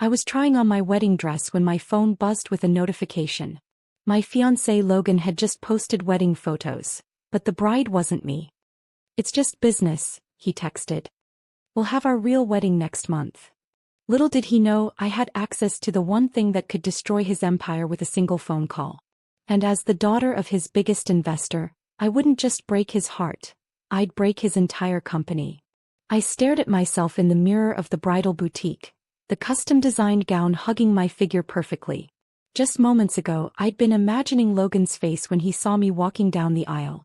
I was trying on my wedding dress when my phone buzzed with a notification. My fiancé Logan had just posted wedding photos, but the bride wasn't me. "It's just business," he texted. "We'll have our real wedding next month." Little did he know I had access to the one thing that could destroy his empire with a single phone call. And as the daughter of his biggest investor, I wouldn't just break his heart, I'd break his entire company. I stared at myself in the mirror of the bridal boutique, the custom-designed gown hugging my figure perfectly. Just moments ago, I'd been imagining Logan's face when he saw me walking down the aisle.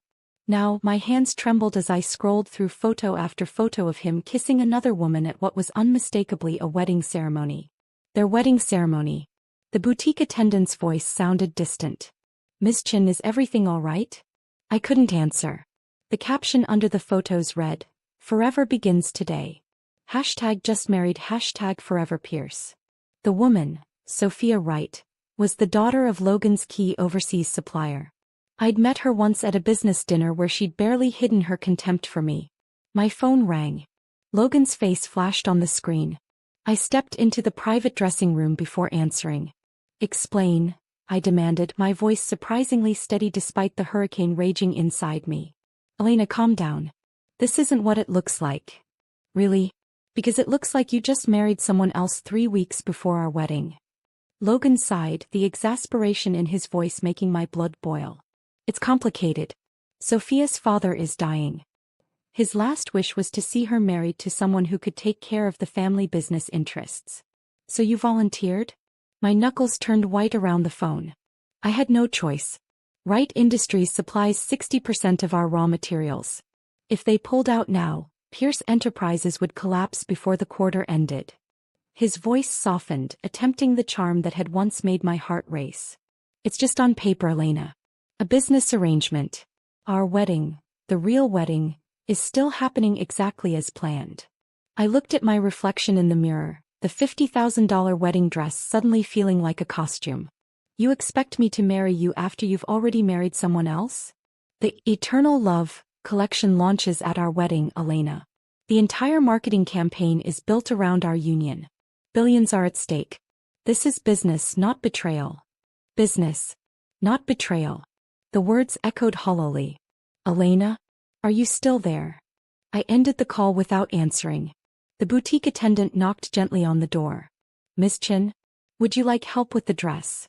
Now, my hands trembled as I scrolled through photo after photo of him kissing another woman at what was unmistakably a wedding ceremony. Their wedding ceremony. The boutique attendant's voice sounded distant. "Miss Chin, is everything all right?" I couldn't answer. The caption under the photos read, "Forever begins today. #JustMarried #Forever Pierce." The woman, Sophia Wright, was the daughter of Logan's key overseas supplier. I'd met her once at a business dinner where she'd barely hidden her contempt for me. My phone rang. Logan's face flashed on the screen. I stepped into the private dressing room before answering. "Explain," I demanded, my voice surprisingly steady despite the hurricane raging inside me. "Elena, calm down. This isn't what it looks like." "Really? Because it looks like you just married someone else 3 weeks before our wedding." Logan sighed, the exasperation in his voice making my blood boil. "It's complicated. Sophia's father is dying. His last wish was to see her married to someone who could take care of the family business interests. So you volunteered?" My knuckles turned white around the phone. "I had no choice. Wright Industries supplies 60% of our raw materials. If they pulled out now, Pierce Enterprises would collapse before the quarter ended." His voice softened, attempting the charm that had once made my heart race. "It's just on paper, Elena. A business arrangement. Our wedding, the real wedding, is still happening exactly as planned." I looked at my reflection in the mirror, the $50,000 wedding dress suddenly feeling like a costume. "You expect me to marry you after you've already married someone else?" "The Eternal Love collection launches at our wedding, Elena. The entire marketing campaign is built around our union. Billions are at stake. This is business, not betrayal." "Business, not betrayal." The words echoed hollowly. "Elena? Are you still there?" I ended the call without answering. The boutique attendant knocked gently on the door. "Miss Chin? Would you like help with the dress?"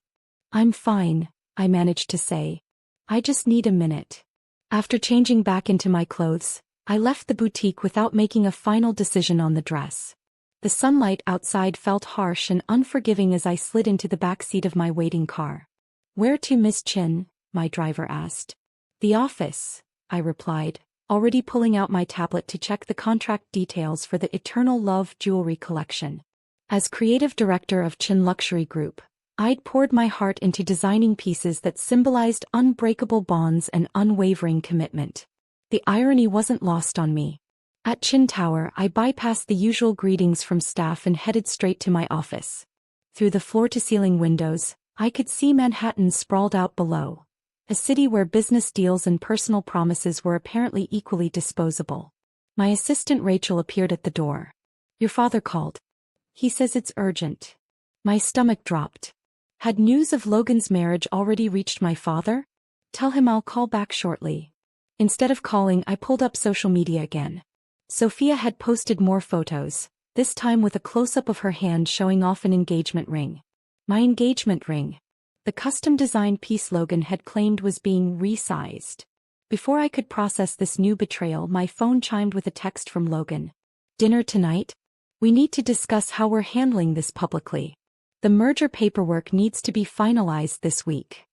"I'm fine," I managed to say. "I just need a minute." After changing back into my clothes, I left the boutique without making a final decision on the dress. The sunlight outside felt harsh and unforgiving as I slid into the back seat of my waiting car. "Where to, Miss Chin?" my driver asked. "The office," I replied, already pulling out my tablet to check the contract details for the Eternal Love jewelry collection. As creative director of Chin Luxury Group, I'd poured my heart into designing pieces that symbolized unbreakable bonds and unwavering commitment. The irony wasn't lost on me. At Chin Tower, I bypassed the usual greetings from staff and headed straight to my office. Through the floor-to-ceiling windows, I could see Manhattan sprawled out below, a city where business deals and personal promises were apparently equally disposable. My assistant Rachel appeared at the door. "Your father called. He says it's urgent." My stomach dropped. Had news of Logan's marriage already reached my father? "Tell him I'll call back shortly." Instead of calling, I pulled up social media again. Sophia had posted more photos, this time with a close-up of her hand showing off an engagement ring. My engagement ring. The custom-designed piece Logan had claimed was being resized. Before I could process this new betrayal, my phone chimed with a text from Logan. "Dinner tonight? We need to discuss how we're handling this publicly. The merger paperwork needs to be finalized this week."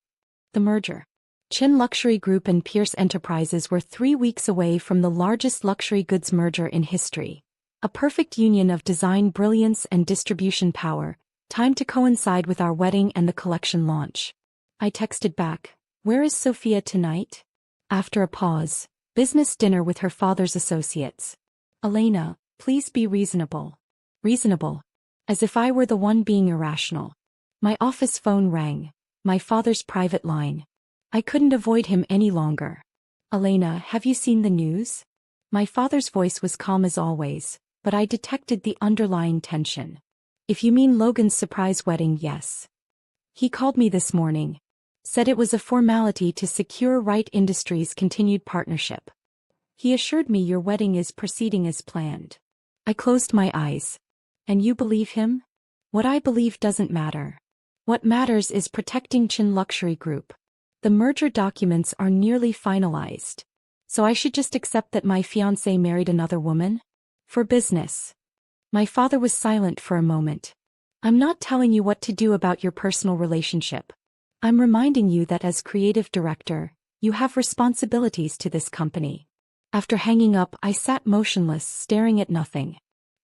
The merger. Chin Luxury Group and Pierce Enterprises were 3 weeks away from the largest luxury goods merger in history. A perfect union of design brilliance and distribution power, timed to coincide with our wedding and the collection launch. I texted back, "Where is Sophia tonight?" After a pause, "Business dinner with her father's associates." "Elena, please be reasonable." Reasonable? As if I were the one being irrational. My office phone rang, my father's private line. I couldn't avoid him any longer. "Elena, have you seen the news?" My father's voice was calm as always, but I detected the underlying tension. If you mean Logan's surprise wedding, yes. He called me this morning. Said it was a formality to secure Wright Industries' continued partnership. He assured me your wedding is proceeding as planned. I closed my eyes. And you believe him? What I believe doesn't matter. What matters is protecting Chin Luxury Group. The merger documents are nearly finalized. So I should just accept that my fiancé married another woman? For business. My father was silent for a moment. I'm not telling you what to do about your personal relationship. I'm reminding you that as creative director, you have responsibilities to this company. After hanging up, I sat motionless, staring at nothing.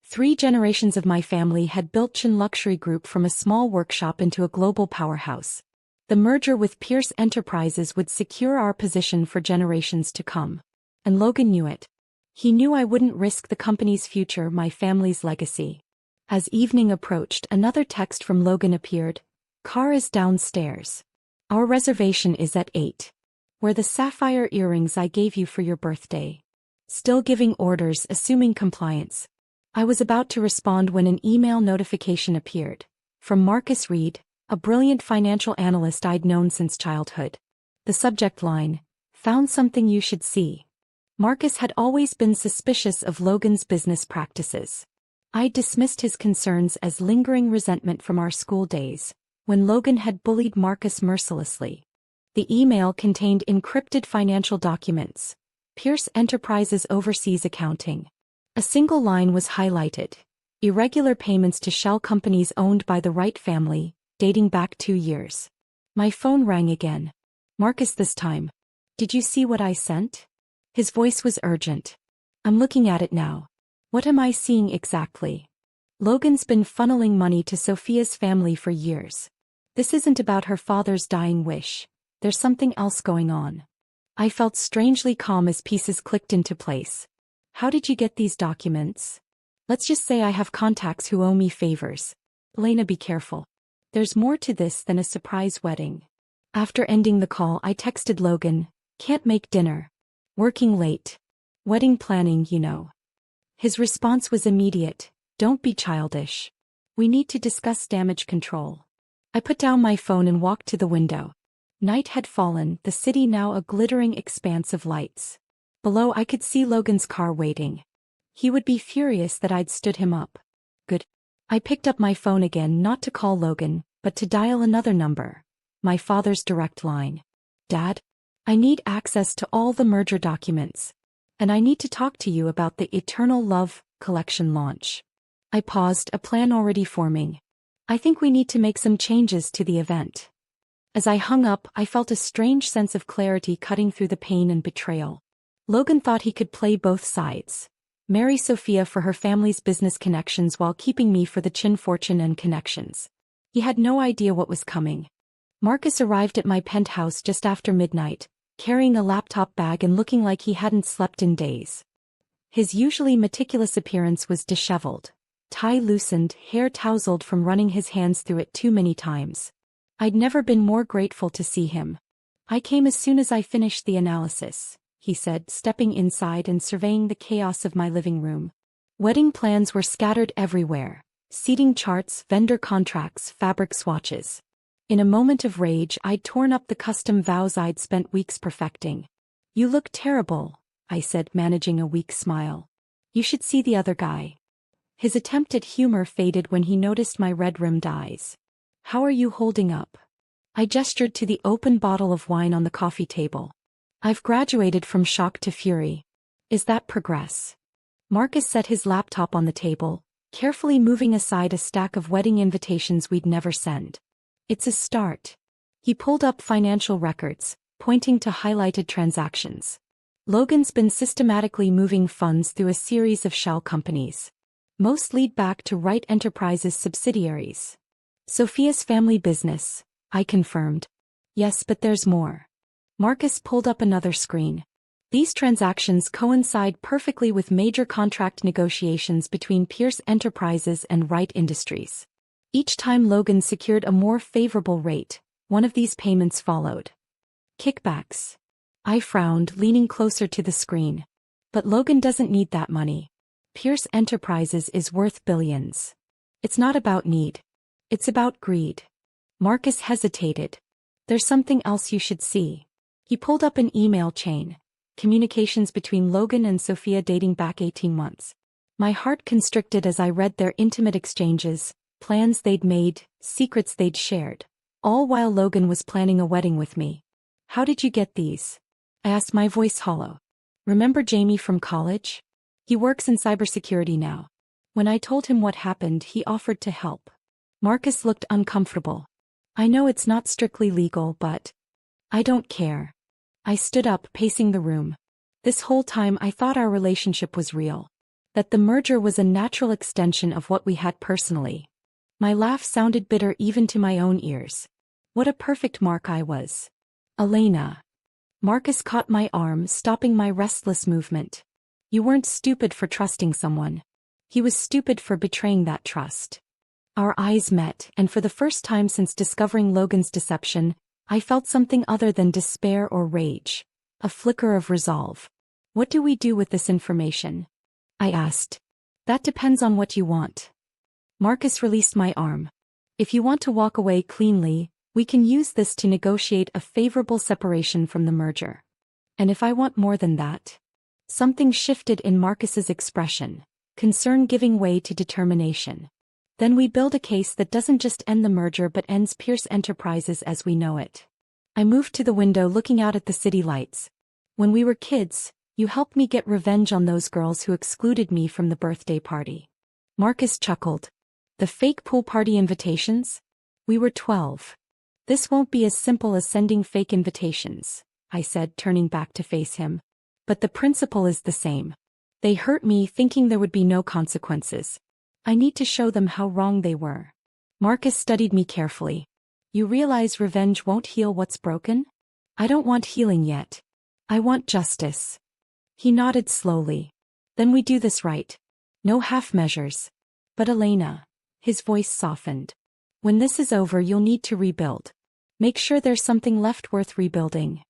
3 generations of my family had built Chin Luxury Group from a small workshop into a global powerhouse. The merger with Pierce Enterprises would secure our position for generations to come. And Logan knew it. He knew I wouldn't risk the company's future, my family's legacy. As evening approached, another text from Logan appeared. Car is downstairs. Our reservation is at 8. Wear the sapphire earrings I gave you for your birthday. Still giving orders, assuming compliance. I was about to respond when an email notification appeared. From Marcus Reed, a brilliant financial analyst I'd known since childhood. The subject line, found something you should see. Marcus had always been suspicious of Logan's business practices. I dismissed his concerns as lingering resentment from our school days, when Logan had bullied Marcus mercilessly. The email contained encrypted financial documents. Pierce Enterprises oversees accounting. A single line was highlighted. Irregular payments to shell companies owned by the Wright family, dating back 2 years. My phone rang again. Marcus this time. Did you see what I sent? His voice was urgent. I'm looking at it now. What am I seeing exactly? Logan's been funneling money to Sophia's family for years. This isn't about her father's dying wish. There's something else going on. I felt strangely calm as pieces clicked into place. How did you get these documents? Let's just say I have contacts who owe me favors. Elena, be careful. There's more to this than a surprise wedding. After ending the call, I texted Logan, can't make dinner. Working late. Wedding planning, you know. His response was immediate, don't be childish. We need to discuss damage control. I put down my phone and walked to the window. Night had fallen, the city now a glittering expanse of lights. Below I could see Logan's car waiting. He would be furious that I'd stood him up. Good. I picked up my phone again, not to call Logan, but to dial another number. My father's direct line. Dad? I need access to all the merger documents. And I need to talk to you about the Eternal Love collection launch. I paused, a plan already forming. I think we need to make some changes to the event. As I hung up, I felt a strange sense of clarity cutting through the pain and betrayal. Logan thought he could play both sides. Marry Sophia for her family's business connections while keeping me for the Chin fortune and connections. He had no idea what was coming. Marcus arrived at my penthouse just after midnight, carrying a laptop bag and looking like he hadn't slept in days. His usually meticulous appearance was disheveled. Tie loosened, hair tousled from running his hands through it too many times. I'd never been more grateful to see him. I came as soon as I finished the analysis, he said, stepping inside and surveying the chaos of my living room. Wedding plans were scattered everywhere. Seating charts, vendor contracts, fabric swatches. In a moment of rage, I'd torn up the custom vows I'd spent weeks perfecting. You look terrible, I said, managing a weak smile. You should see the other guy. His attempt at humor faded when he noticed my red-rimmed eyes. How are you holding up? I gestured to the open bottle of wine on the coffee table. I've graduated from shock to fury. Is that progress? Marcus set his laptop on the table, carefully moving aside a stack of wedding invitations we'd never send. It's a start. He pulled up financial records, pointing to highlighted transactions. Logan's been systematically moving funds through a series of shell companies. Most lead back to Wright Enterprises subsidiaries. Sophia's family business, I confirmed. Yes, but there's more. Marcus pulled up another screen. These transactions coincide perfectly with major contract negotiations between Pierce Enterprises and Wright Industries. Each time Logan secured a more favorable rate, one of these payments followed. Kickbacks. I frowned, leaning closer to the screen. But Logan doesn't need that money. Pierce Enterprises is worth billions. It's not about need. It's about greed. Marcus hesitated. There's something else you should see. He pulled up an email chain. Communications between Logan and Sophia dating back 18 months. My heart constricted as I read their intimate exchanges, plans they'd made, secrets they'd shared. All while Logan was planning a wedding with me. How did you get these? I asked, my voice hollow. Remember Jamie from college? He works in cybersecurity now. When I told him what happened, he offered to help. Marcus looked uncomfortable. I know it's not strictly legal, but I don't care. I stood up, pacing the room. This whole time I thought our relationship was real. That the merger was a natural extension of what we had personally. My laugh sounded bitter even to my own ears. What a perfect mark I was. Elena. Marcus caught my arm, stopping my restless movement. You weren't stupid for trusting someone. He was stupid for betraying that trust. Our eyes met, and for the first time since discovering Logan's deception, I felt something other than despair or rage. A flicker of resolve. What do we do with this information? I asked. That depends on what you want. Marcus released my arm. If you want to walk away cleanly, we can use this to negotiate a favorable separation from the merger. And if I want more than that? Something shifted in Marcus's expression, concern giving way to determination. Then we build a case that doesn't just end the merger but ends Pierce Enterprises as we know it. I moved to the window looking out at the city lights. When we were kids, you helped me get revenge on those girls who excluded me from the birthday party. Marcus chuckled. The fake pool party invitations? We were 12. This won't be as simple as sending fake invitations, I said, turning back to face him. But the principle is the same. They hurt me thinking there would be no consequences. I need to show them how wrong they were. Marcus studied me carefully. You realize revenge won't heal what's broken? I don't want healing yet. I want justice. He nodded slowly. Then we do this right. No half measures. But Elena, his voice softened. When this is over, you'll need to rebuild. Make sure there's something left worth rebuilding.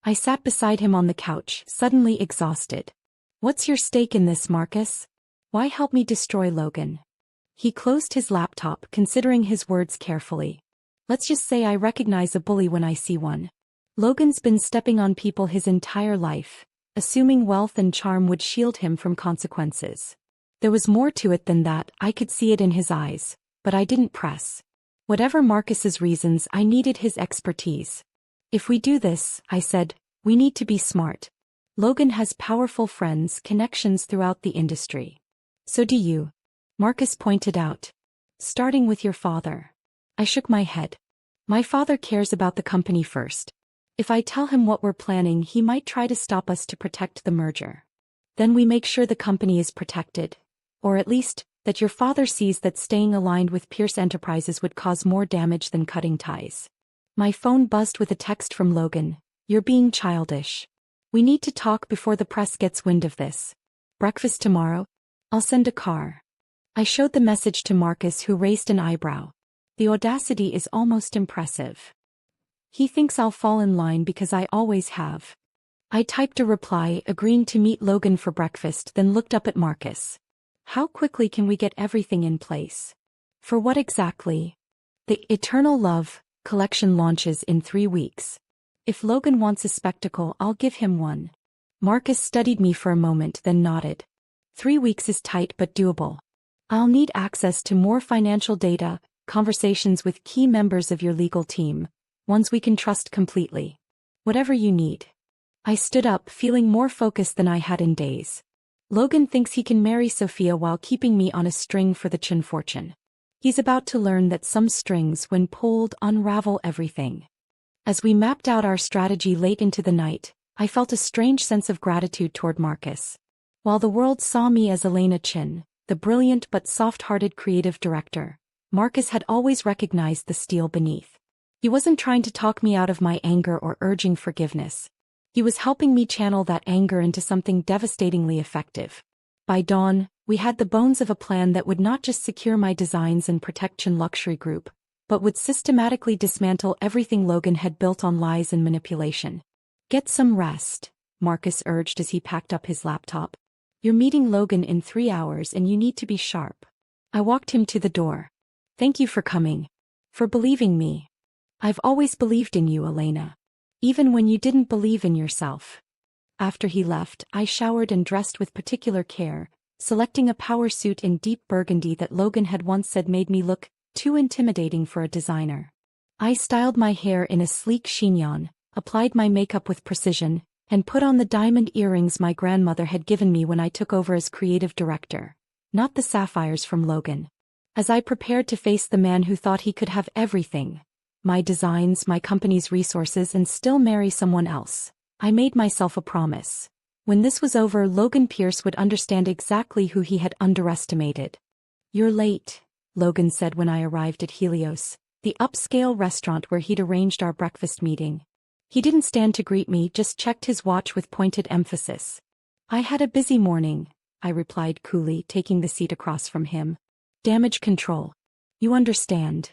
I sat beside him on the couch, suddenly exhausted. What's your stake in this, Marcus? Why help me destroy Logan? He closed his laptop, considering his words carefully. Let's just say I recognize a bully when I see one. Logan's been stepping on people his entire life, assuming wealth and charm would shield him from consequences. There was more to it than that, I could see it in his eyes, but I didn't press. Whatever Marcus's reasons, I needed his expertise. If we do this, I said, we need to be smart. Logan has powerful friends, connections throughout the industry. So do you. Marcus pointed out. Starting with your father. I shook my head. My father cares about the company first. If I tell him what we're planning, he might try to stop us to protect the merger. Then we make sure the company is protected. Or at least, that your father sees that staying aligned with Pierce Enterprises would cause more damage than cutting ties. My phone buzzed with a text from Logan. You're being childish. We need to talk before the press gets wind of this. Breakfast tomorrow? I'll send a car. I showed the message to Marcus, who raised an eyebrow. The audacity is almost impressive. He thinks I'll fall in line because I always have. I typed a reply, agreeing to meet Logan for breakfast, then looked up at Marcus. How quickly can we get everything in place? For what exactly? The Eternal Love collection launches in 3 weeks. If Logan wants a spectacle, I'll give him one. Marcus studied me for a moment, then nodded. 3 weeks is tight but doable. I'll need access to more financial data, conversations with key members of your legal team, ones we can trust completely. Whatever you need. I stood up, feeling more focused than I had in days. Logan thinks he can marry Sophia while keeping me on a string for the Chin fortune. He's about to learn that some strings, when pulled, unravel everything. As we mapped out our strategy late into the night, I felt a strange sense of gratitude toward Marcus. While the world saw me as Elena Chin, the brilliant but soft-hearted creative director, Marcus had always recognized the steel beneath. He wasn't trying to talk me out of my anger or urging forgiveness. He was helping me channel that anger into something devastatingly effective. By dawn, we had the bones of a plan that would not just secure my designs and protect Chin Luxury Group, but would systematically dismantle everything Logan had built on lies and manipulation. Get some rest, Marcus urged as he packed up his laptop. You're meeting Logan in 3 hours and you need to be sharp. I walked him to the door. Thank you for coming. For believing me. I've always believed in you, Elena. Even when you didn't believe in yourself. After he left, I showered and dressed with particular care, selecting a power suit in deep burgundy that Logan had once said made me look too intimidating for a designer. I styled my hair in a sleek chignon, applied my makeup with precision, and put on the diamond earrings my grandmother had given me when I took over as creative director. Not the sapphires from Logan. As I prepared to face the man who thought he could have everything, my designs, my company's resources, and still marry someone else, I made myself a promise. When this was over, Logan Pierce would understand exactly who he had underestimated. You're late, Logan said when I arrived at Helios, the upscale restaurant where he'd arranged our breakfast meeting. He didn't stand to greet me, just checked his watch with pointed emphasis. I had a busy morning, I replied coolly, taking the seat across from him. Damage control. You understand.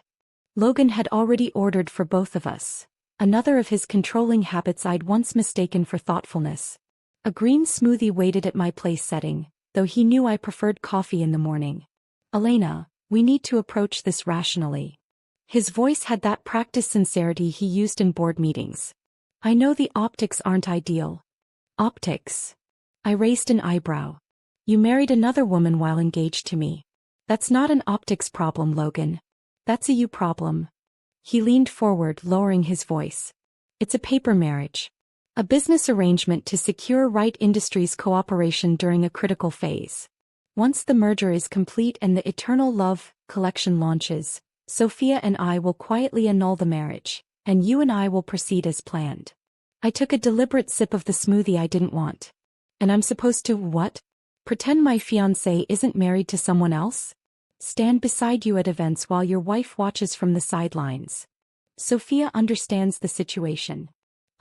Logan had already ordered for both of us. Another of his controlling habits I'd once mistaken for thoughtfulness. A green smoothie waited at my place setting, though he knew I preferred coffee in the morning. Elena, we need to approach this rationally. His voice had that practiced sincerity he used in board meetings. I know the optics aren't ideal. Optics? I raised an eyebrow. You married another woman while engaged to me. That's not an optics problem, Logan. That's a you problem. He leaned forward, lowering his voice. It's a paper marriage. A business arrangement to secure Wright Industries' cooperation during a critical phase. Once the merger is complete and the Eternal Love collection launches, Sophia and I will quietly annul the marriage, and you and I will proceed as planned. I took a deliberate sip of the smoothie I didn't want. And I'm supposed to what? Pretend my fiancé isn't married to someone else? Stand beside you at events while your wife watches from the sidelines. Sophia understands the situation.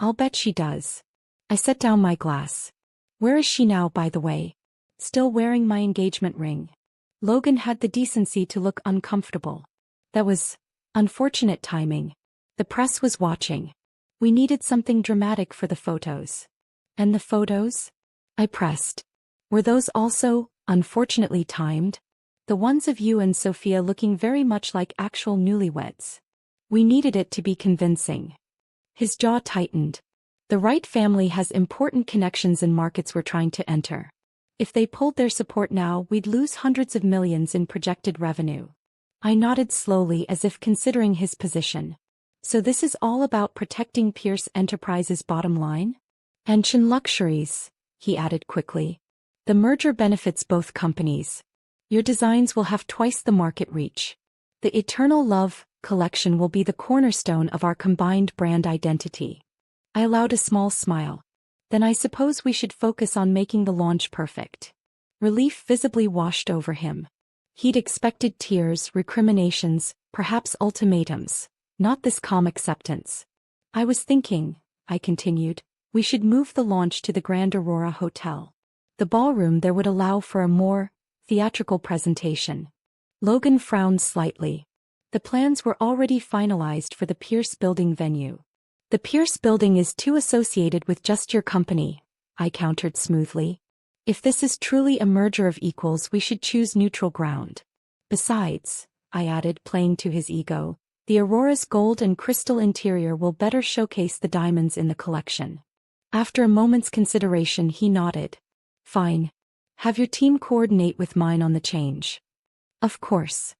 I'll bet she does. I set down my glass. Where is she now, by the way? Still wearing my engagement ring. Logan had the decency to look uncomfortable. That was unfortunate timing. The press was watching. We needed something dramatic for the photos. And the photos? I pressed. Were those also unfortunately timed? The ones of you and Sophia looking very much like actual newlyweds. We needed it to be convincing. His jaw tightened. The Wright family has important connections in markets we're trying to enter. If they pulled their support now, we'd lose hundreds of millions in projected revenue. I nodded slowly as if considering his position. So this is all about protecting Pierce Enterprises' bottom line? And Chin Luxuries, he added quickly. The merger benefits both companies. Your designs will have twice the market reach. The Eternal Love collection will be the cornerstone of our combined brand identity. I allowed a small smile. Then I suppose we should focus on making the launch perfect. Relief visibly washed over him. He'd expected tears, recriminations, perhaps ultimatums. Not this calm acceptance. I was thinking, I continued, we should move the launch to the Grand Aurora Hotel. The ballroom there would allow for a more theatrical presentation. Logan frowned slightly. The plans were already finalized for the Pierce Building venue. The Pierce Building is too associated with just your company, I countered smoothly. If this is truly a merger of equals, we should choose neutral ground. Besides, I added, playing to his ego, the Aurora's gold and crystal interior will better showcase the diamonds in the collection. After a moment's consideration, he nodded. Fine. Have your team coordinate with mine on the change. Of course.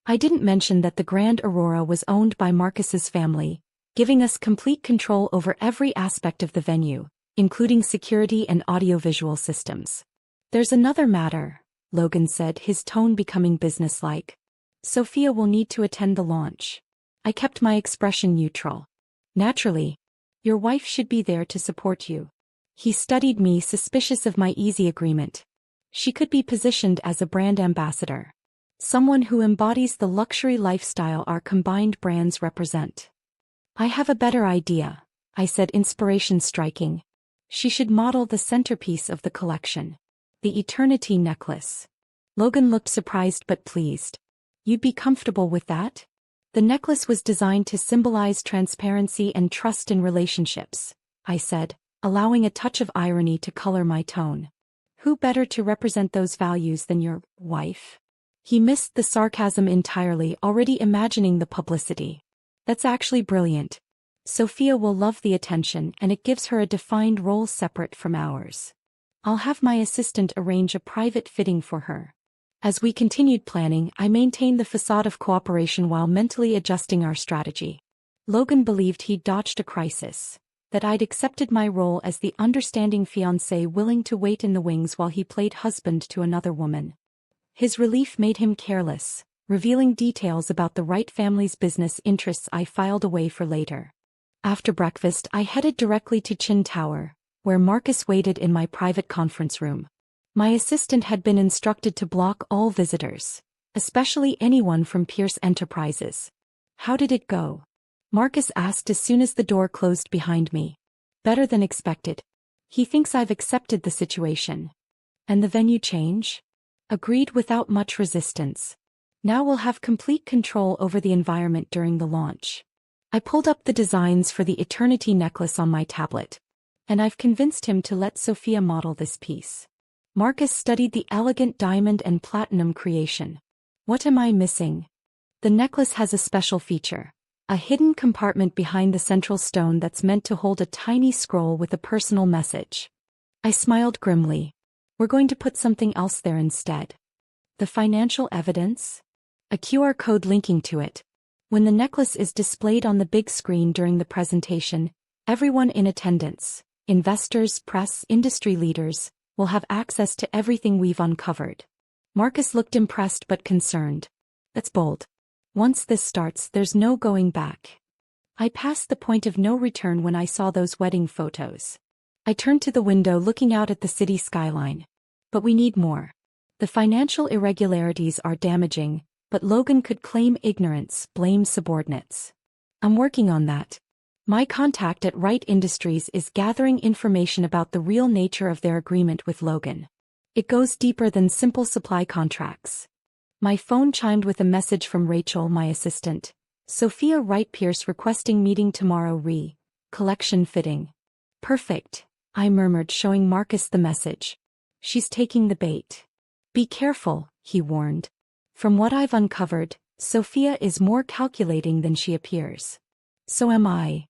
I didn't mention that the Grand Aurora was owned by Marcus's family, giving us complete control over every aspect of the venue, including security and audiovisual systems. There's another matter, Logan said, his tone becoming businesslike. Sophia will need to attend the launch. I kept my expression neutral. Naturally. Your wife should be there to support you. He studied me, suspicious of my easy agreement. She could be positioned as a brand ambassador. Someone who embodies the luxury lifestyle our combined brands represent. I have a better idea, I said, inspiration striking. She should model the centerpiece of the collection. The Eternity necklace. Logan looked surprised but pleased. You'd be comfortable with that? The necklace was designed to symbolize transparency and trust in relationships, I said, allowing a touch of irony to color my tone. Who better to represent those values than your wife? He missed the sarcasm entirely, already imagining the publicity. That's actually brilliant. Sophia will love the attention, and it gives her a defined role separate from ours. I'll have my assistant arrange a private fitting for her. As we continued planning, I maintained the facade of cooperation while mentally adjusting our strategy. Logan believed he'd dodged a crisis, that I'd accepted my role as the understanding fiancé willing to wait in the wings while he played husband to another woman. His relief made him careless, revealing details about the Wright family's business interests I filed away for later. After breakfast, I headed directly to Chin Tower, where Marcus waited in my private conference room. My assistant had been instructed to block all visitors, especially anyone from Pierce Enterprises. How did it go? Marcus asked as soon as the door closed behind me. Better than expected. He thinks I've accepted the situation. And the venue change? Agreed without much resistance. Now we'll have complete control over the environment during the launch. I pulled up the designs for the Eternity necklace on my tablet. And I've convinced him to let Sophia model this piece. Marcus studied the elegant diamond and platinum creation. What am I missing? The necklace has a special feature. A hidden compartment behind the central stone that's meant to hold a tiny scroll with a personal message. I smiled grimly. We're going to put something else there instead. The financial evidence? A QR code linking to it. When the necklace is displayed on the big screen during the presentation, everyone in attendance, investors, press, industry leaders, will have access to everything we've uncovered. Marcus looked impressed but concerned. That's bold. Once this starts, there's no going back. I passed the point of no return when I saw those wedding photos. I turned to the window looking out at the city skyline. But we need more. The financial irregularities are damaging, but Logan could claim ignorance, blame subordinates. I'm working on that. My contact at Wright Industries is gathering information about the real nature of their agreement with Logan. It goes deeper than simple supply contracts. My phone chimed with a message from Rachel, my assistant. Sophia Wright Pierce requesting meeting tomorrow collection fitting. Perfect, I murmured, showing Marcus the message. She's taking the bait. Be careful, he warned. From what I've uncovered, Sophia is more calculating than she appears. So am I.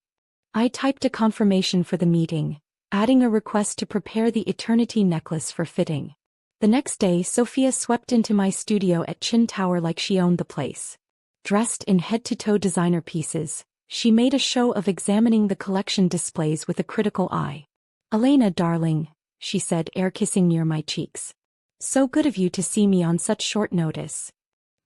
I typed a confirmation for the meeting, adding a request to prepare the Eternity necklace for fitting. The next day, Sophia swept into my studio at Chin Tower like she owned the place. Dressed in head-to-toe designer pieces, she made a show of examining the collection displays with a critical eye. Elena, darling, she said, air-kissing near my cheeks. So good of you to see me on such short notice.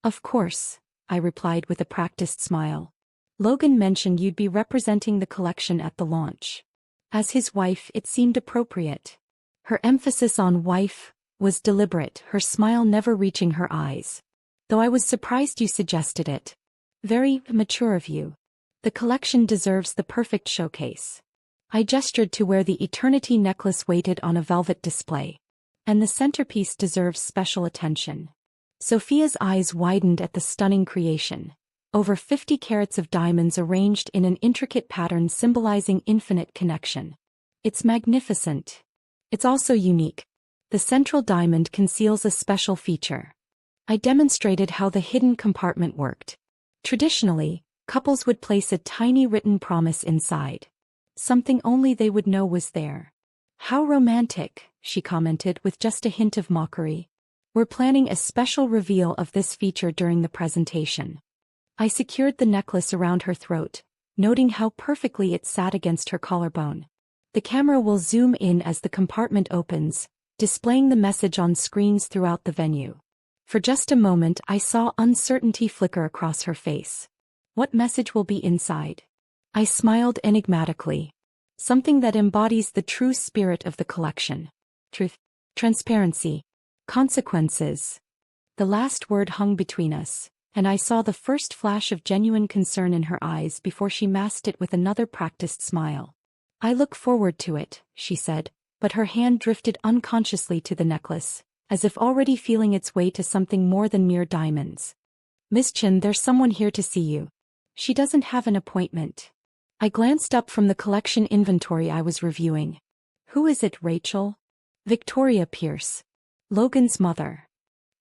Of course, I replied with a practiced smile. Logan mentioned you'd be representing the collection at the launch. As his wife, it seemed appropriate. Her emphasis on wife was deliberate, her smile never reaching her eyes. Though I was surprised you suggested it. Very mature of you. The collection deserves the perfect showcase. I gestured to where the Eternity necklace waited on a velvet display. And the centerpiece deserves special attention. Sophia's eyes widened at the stunning creation. Over 50 carats of diamonds arranged in an intricate pattern symbolizing infinite connection. It's magnificent. It's also unique. The central diamond conceals a special feature. I demonstrated how the hidden compartment worked. Traditionally, couples would place a tiny written promise inside. Something only they would know was there. How romantic, she commented with just a hint of mockery. We're planning a special reveal of this feature during the presentation. I secured the necklace around her throat, noting how perfectly it sat against her collarbone. The camera will zoom in as the compartment opens, displaying the message on screens throughout the venue. For just a moment I saw uncertainty flicker across her face. What message will be inside? I smiled enigmatically. Something that embodies the true spirit of the collection. Truth, transparency, consequences. The last word hung between us, and I saw the first flash of genuine concern in her eyes before she masked it with another practiced smile. I look forward to it, she said, but her hand drifted unconsciously to the necklace, as if already feeling its way to something more than mere diamonds. Miss Chin, there's someone here to see you. She doesn't have an appointment. I glanced up from the collection inventory I was reviewing. Who is it, Rachel? Victoria Pierce. Logan's mother.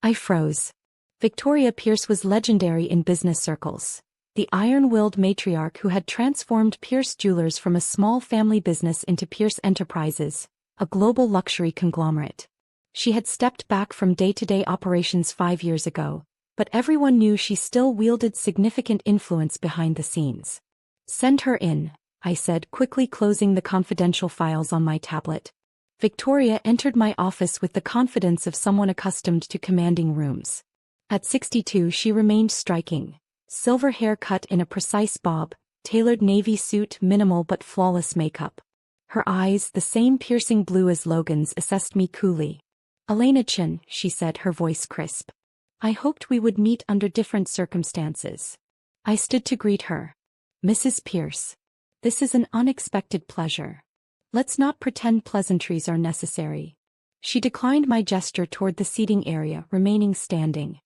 I froze. Victoria Pierce was legendary in business circles. The iron-willed matriarch who had transformed Pierce Jewelers from a small family business into Pierce Enterprises, a global luxury conglomerate. She had stepped back from day-to-day operations 5 years ago, but everyone knew she still wielded significant influence behind the scenes. "Send her in," I said, quickly closing the confidential files on my tablet. Victoria entered my office with the confidence of someone accustomed to commanding rooms. At 62 she remained striking. Silver hair cut in a precise bob, tailored navy suit, minimal but flawless makeup. Her eyes, the same piercing blue as Logan's, assessed me coolly. "Elena Chin," she said, her voice crisp. "I hoped we would meet under different circumstances." I stood to greet her. "Mrs. Pierce. This is an unexpected pleasure. Let's not pretend pleasantries are necessary." She declined my gesture toward the seating area, remaining standing.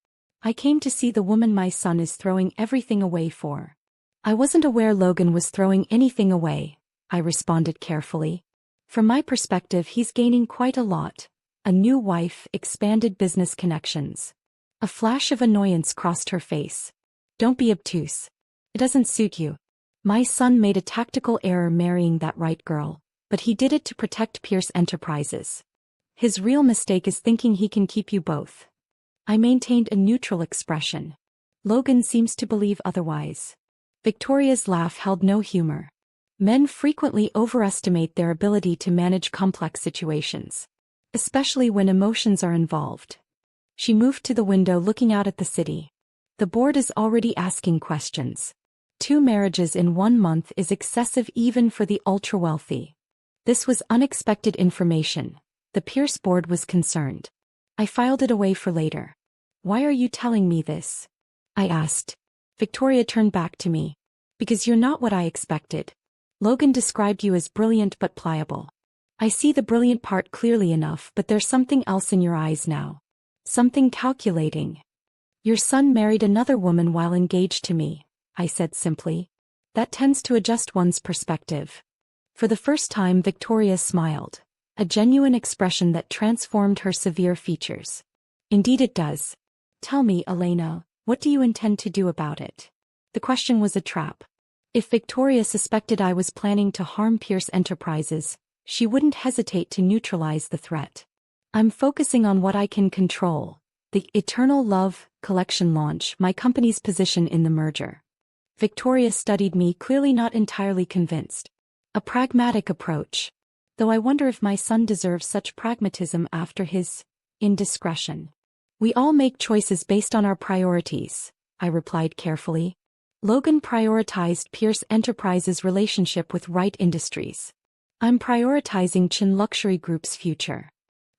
"I came to see the woman my son is throwing everything away for." "I wasn't aware Logan was throwing anything away," I responded carefully. "From my perspective, he's gaining quite a lot. A new wife, expanded business connections." A flash of annoyance crossed her face. "Don't be obtuse. It doesn't suit you. My son made a tactical error marrying that right girl, but he did it to protect Pierce Enterprises. His real mistake is thinking he can keep you both." I maintained a neutral expression. "Logan seems to believe otherwise." Victoria's laugh held no humor. "Men frequently overestimate their ability to manage complex situations, especially when emotions are involved." She moved to the window, looking out at the city. "The board is already asking questions. 2 marriages in 1 month is excessive even for the ultra-wealthy." This was unexpected information. The Pierce board was concerned. I filed it away for later. "Why are you telling me this?" I asked. Victoria turned back to me. "Because you're not what I expected. Logan described you as brilliant but pliable. I see the brilliant part clearly enough, but there's something else in your eyes now. Something calculating." "Your son married another woman while engaged to me," I said simply. "That tends to adjust one's perspective." For the first time Victoria smiled. A genuine expression that transformed her severe features. "Indeed it does. Tell me, Elena, what do you intend to do about it?" The question was a trap. If Victoria suspected I was planning to harm Pierce Enterprises, she wouldn't hesitate to neutralize the threat. "I'm focusing on what I can control: the Eternal Love collection launch, my company's position in the merger." Victoria studied me, clearly not entirely convinced. "A pragmatic approach. Though I wonder if my son deserves such pragmatism after his indiscretion." "We all make choices based on our priorities," I replied carefully. "Logan prioritized Pierce Enterprises' relationship with Wright Industries. I'm prioritizing Chin Luxury Group's future."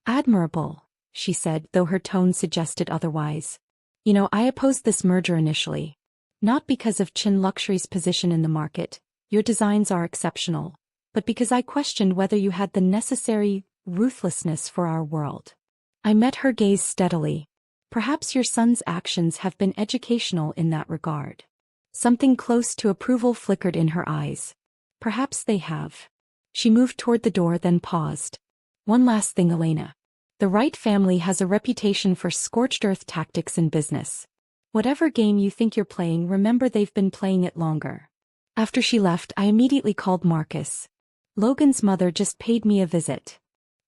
"Admirable," she said, though her tone suggested otherwise. "You know, I opposed this merger initially. Not because of Chin Luxury's position in the market. Your designs are exceptional. But because I questioned whether you had the necessary ruthlessness for our world." I met her gaze steadily. "Perhaps your son's actions have been educational in that regard." Something close to approval flickered in her eyes. "Perhaps they have." She moved toward the door, then paused. "One last thing, Elena. The Wright family has a reputation for scorched earth tactics in business. Whatever game you think you're playing, remember they've been playing it longer." After she left, I immediately called Marcus. "Logan's mother just paid me a visit."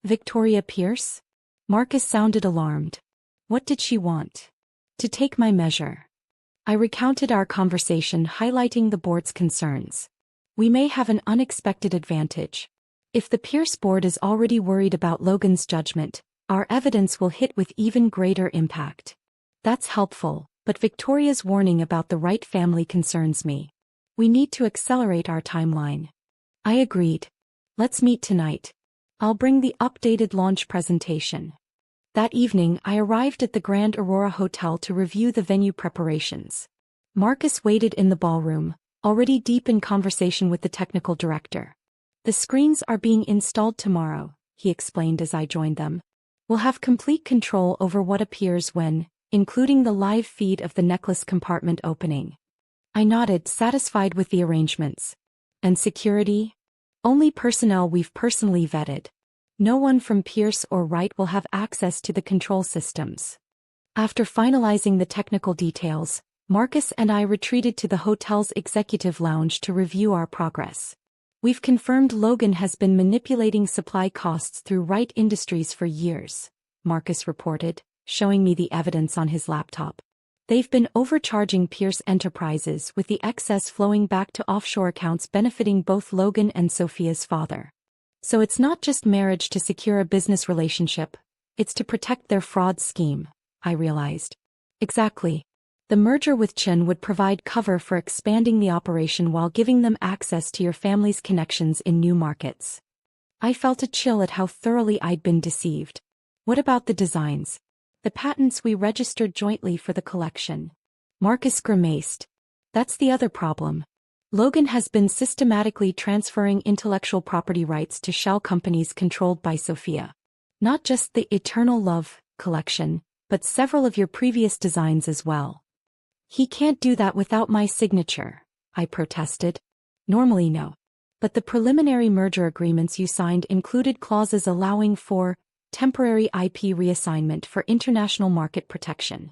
"Victoria Pierce?" Marcus sounded alarmed. "What did she want?" "To take my measure." I recounted our conversation, highlighting the board's concerns. "We may have an unexpected advantage. If the Pierce board is already worried about Logan's judgment, our evidence will hit with even greater impact." "That's helpful, but Victoria's warning about the Wright family concerns me. We need to accelerate our timeline." I agreed. "Let's meet tonight. I'll bring the updated launch presentation." That evening, I arrived at the Grand Aurora Hotel to review the venue preparations. Marcus waited in the ballroom, already deep in conversation with the technical director. "The screens are being installed tomorrow," he explained as I joined them. "We'll have complete control over what appears when, including the live feed of the necklace compartment opening." I nodded, satisfied with the arrangements. "And security?" "Only personnel we've personally vetted. No one from Pierce or Wright will have access to the control systems." After finalizing the technical details, Marcus and I retreated to the hotel's executive lounge to review our progress. We've confirmed Logan has been manipulating supply costs through Wright Industries for years, Marcus reported, showing me the evidence on his laptop. They've been overcharging Pierce Enterprises, with the excess flowing back to offshore accounts benefiting both Logan and Sophia's father. So it's not just marriage to secure a business relationship, it's to protect their fraud scheme, I realized. Exactly. The merger with Chen would provide cover for expanding the operation while giving them access to your family's connections in new markets. I felt a chill at how thoroughly I'd been deceived. What about the designs? The patents we registered jointly for the collection? Marcus grimaced. That's the other problem. Logan has been systematically transferring intellectual property rights to shell companies controlled by Sophia. Not just the Eternal Love collection, but several of your previous designs as well. He can't do that without my signature, I protested. Normally no. But the preliminary merger agreements you signed included clauses allowing for temporary IP reassignment for international market protection.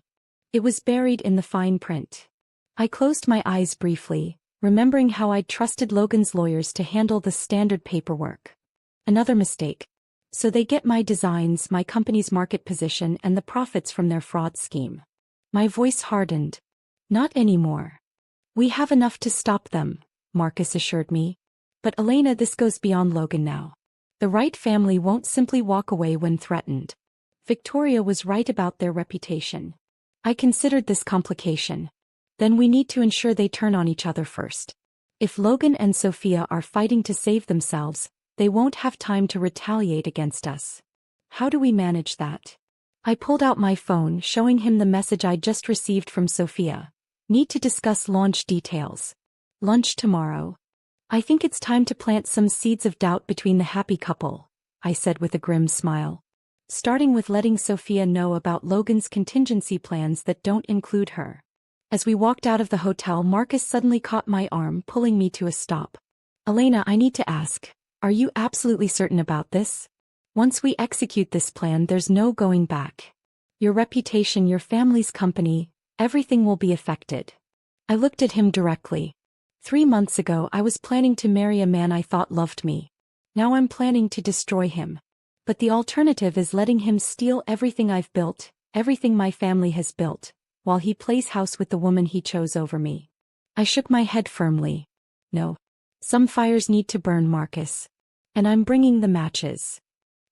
It was buried in the fine print. I closed my eyes briefly, remembering how I'd trusted Logan's lawyers to handle the standard paperwork. Another mistake. So they get my designs, my company's market position, and the profits from their fraud scheme. My voice hardened. Not anymore. We have enough to stop them, Marcus assured me. But Elena, this goes beyond Logan now. The Wright family won't simply walk away when threatened. Victoria was right about their reputation. I considered this complication. Then we need to ensure they turn on each other first. If Logan and Sophia are fighting to save themselves, they won't have time to retaliate against us. How do we manage that? I pulled out my phone, showing him the message I'd just received from Sophia. Need to discuss launch details. Lunch tomorrow. I think it's time to plant some seeds of doubt between the happy couple, I said with a grim smile. Starting with letting Sophia know about Logan's contingency plans that don't include her. As we walked out of the hotel, Marcus suddenly caught my arm, pulling me to a stop. Elena, I need to ask, are you absolutely certain about this? Once we execute this plan, there's no going back. Your reputation, your family's company, everything will be affected. I looked at him directly. 3 months ago I was planning to marry a man I thought loved me. Now I'm planning to destroy him. But the alternative is letting him steal everything I've built, everything my family has built, while he plays house with the woman he chose over me. I shook my head firmly. No. Some fires need to burn, Marcus. And I'm bringing the matches.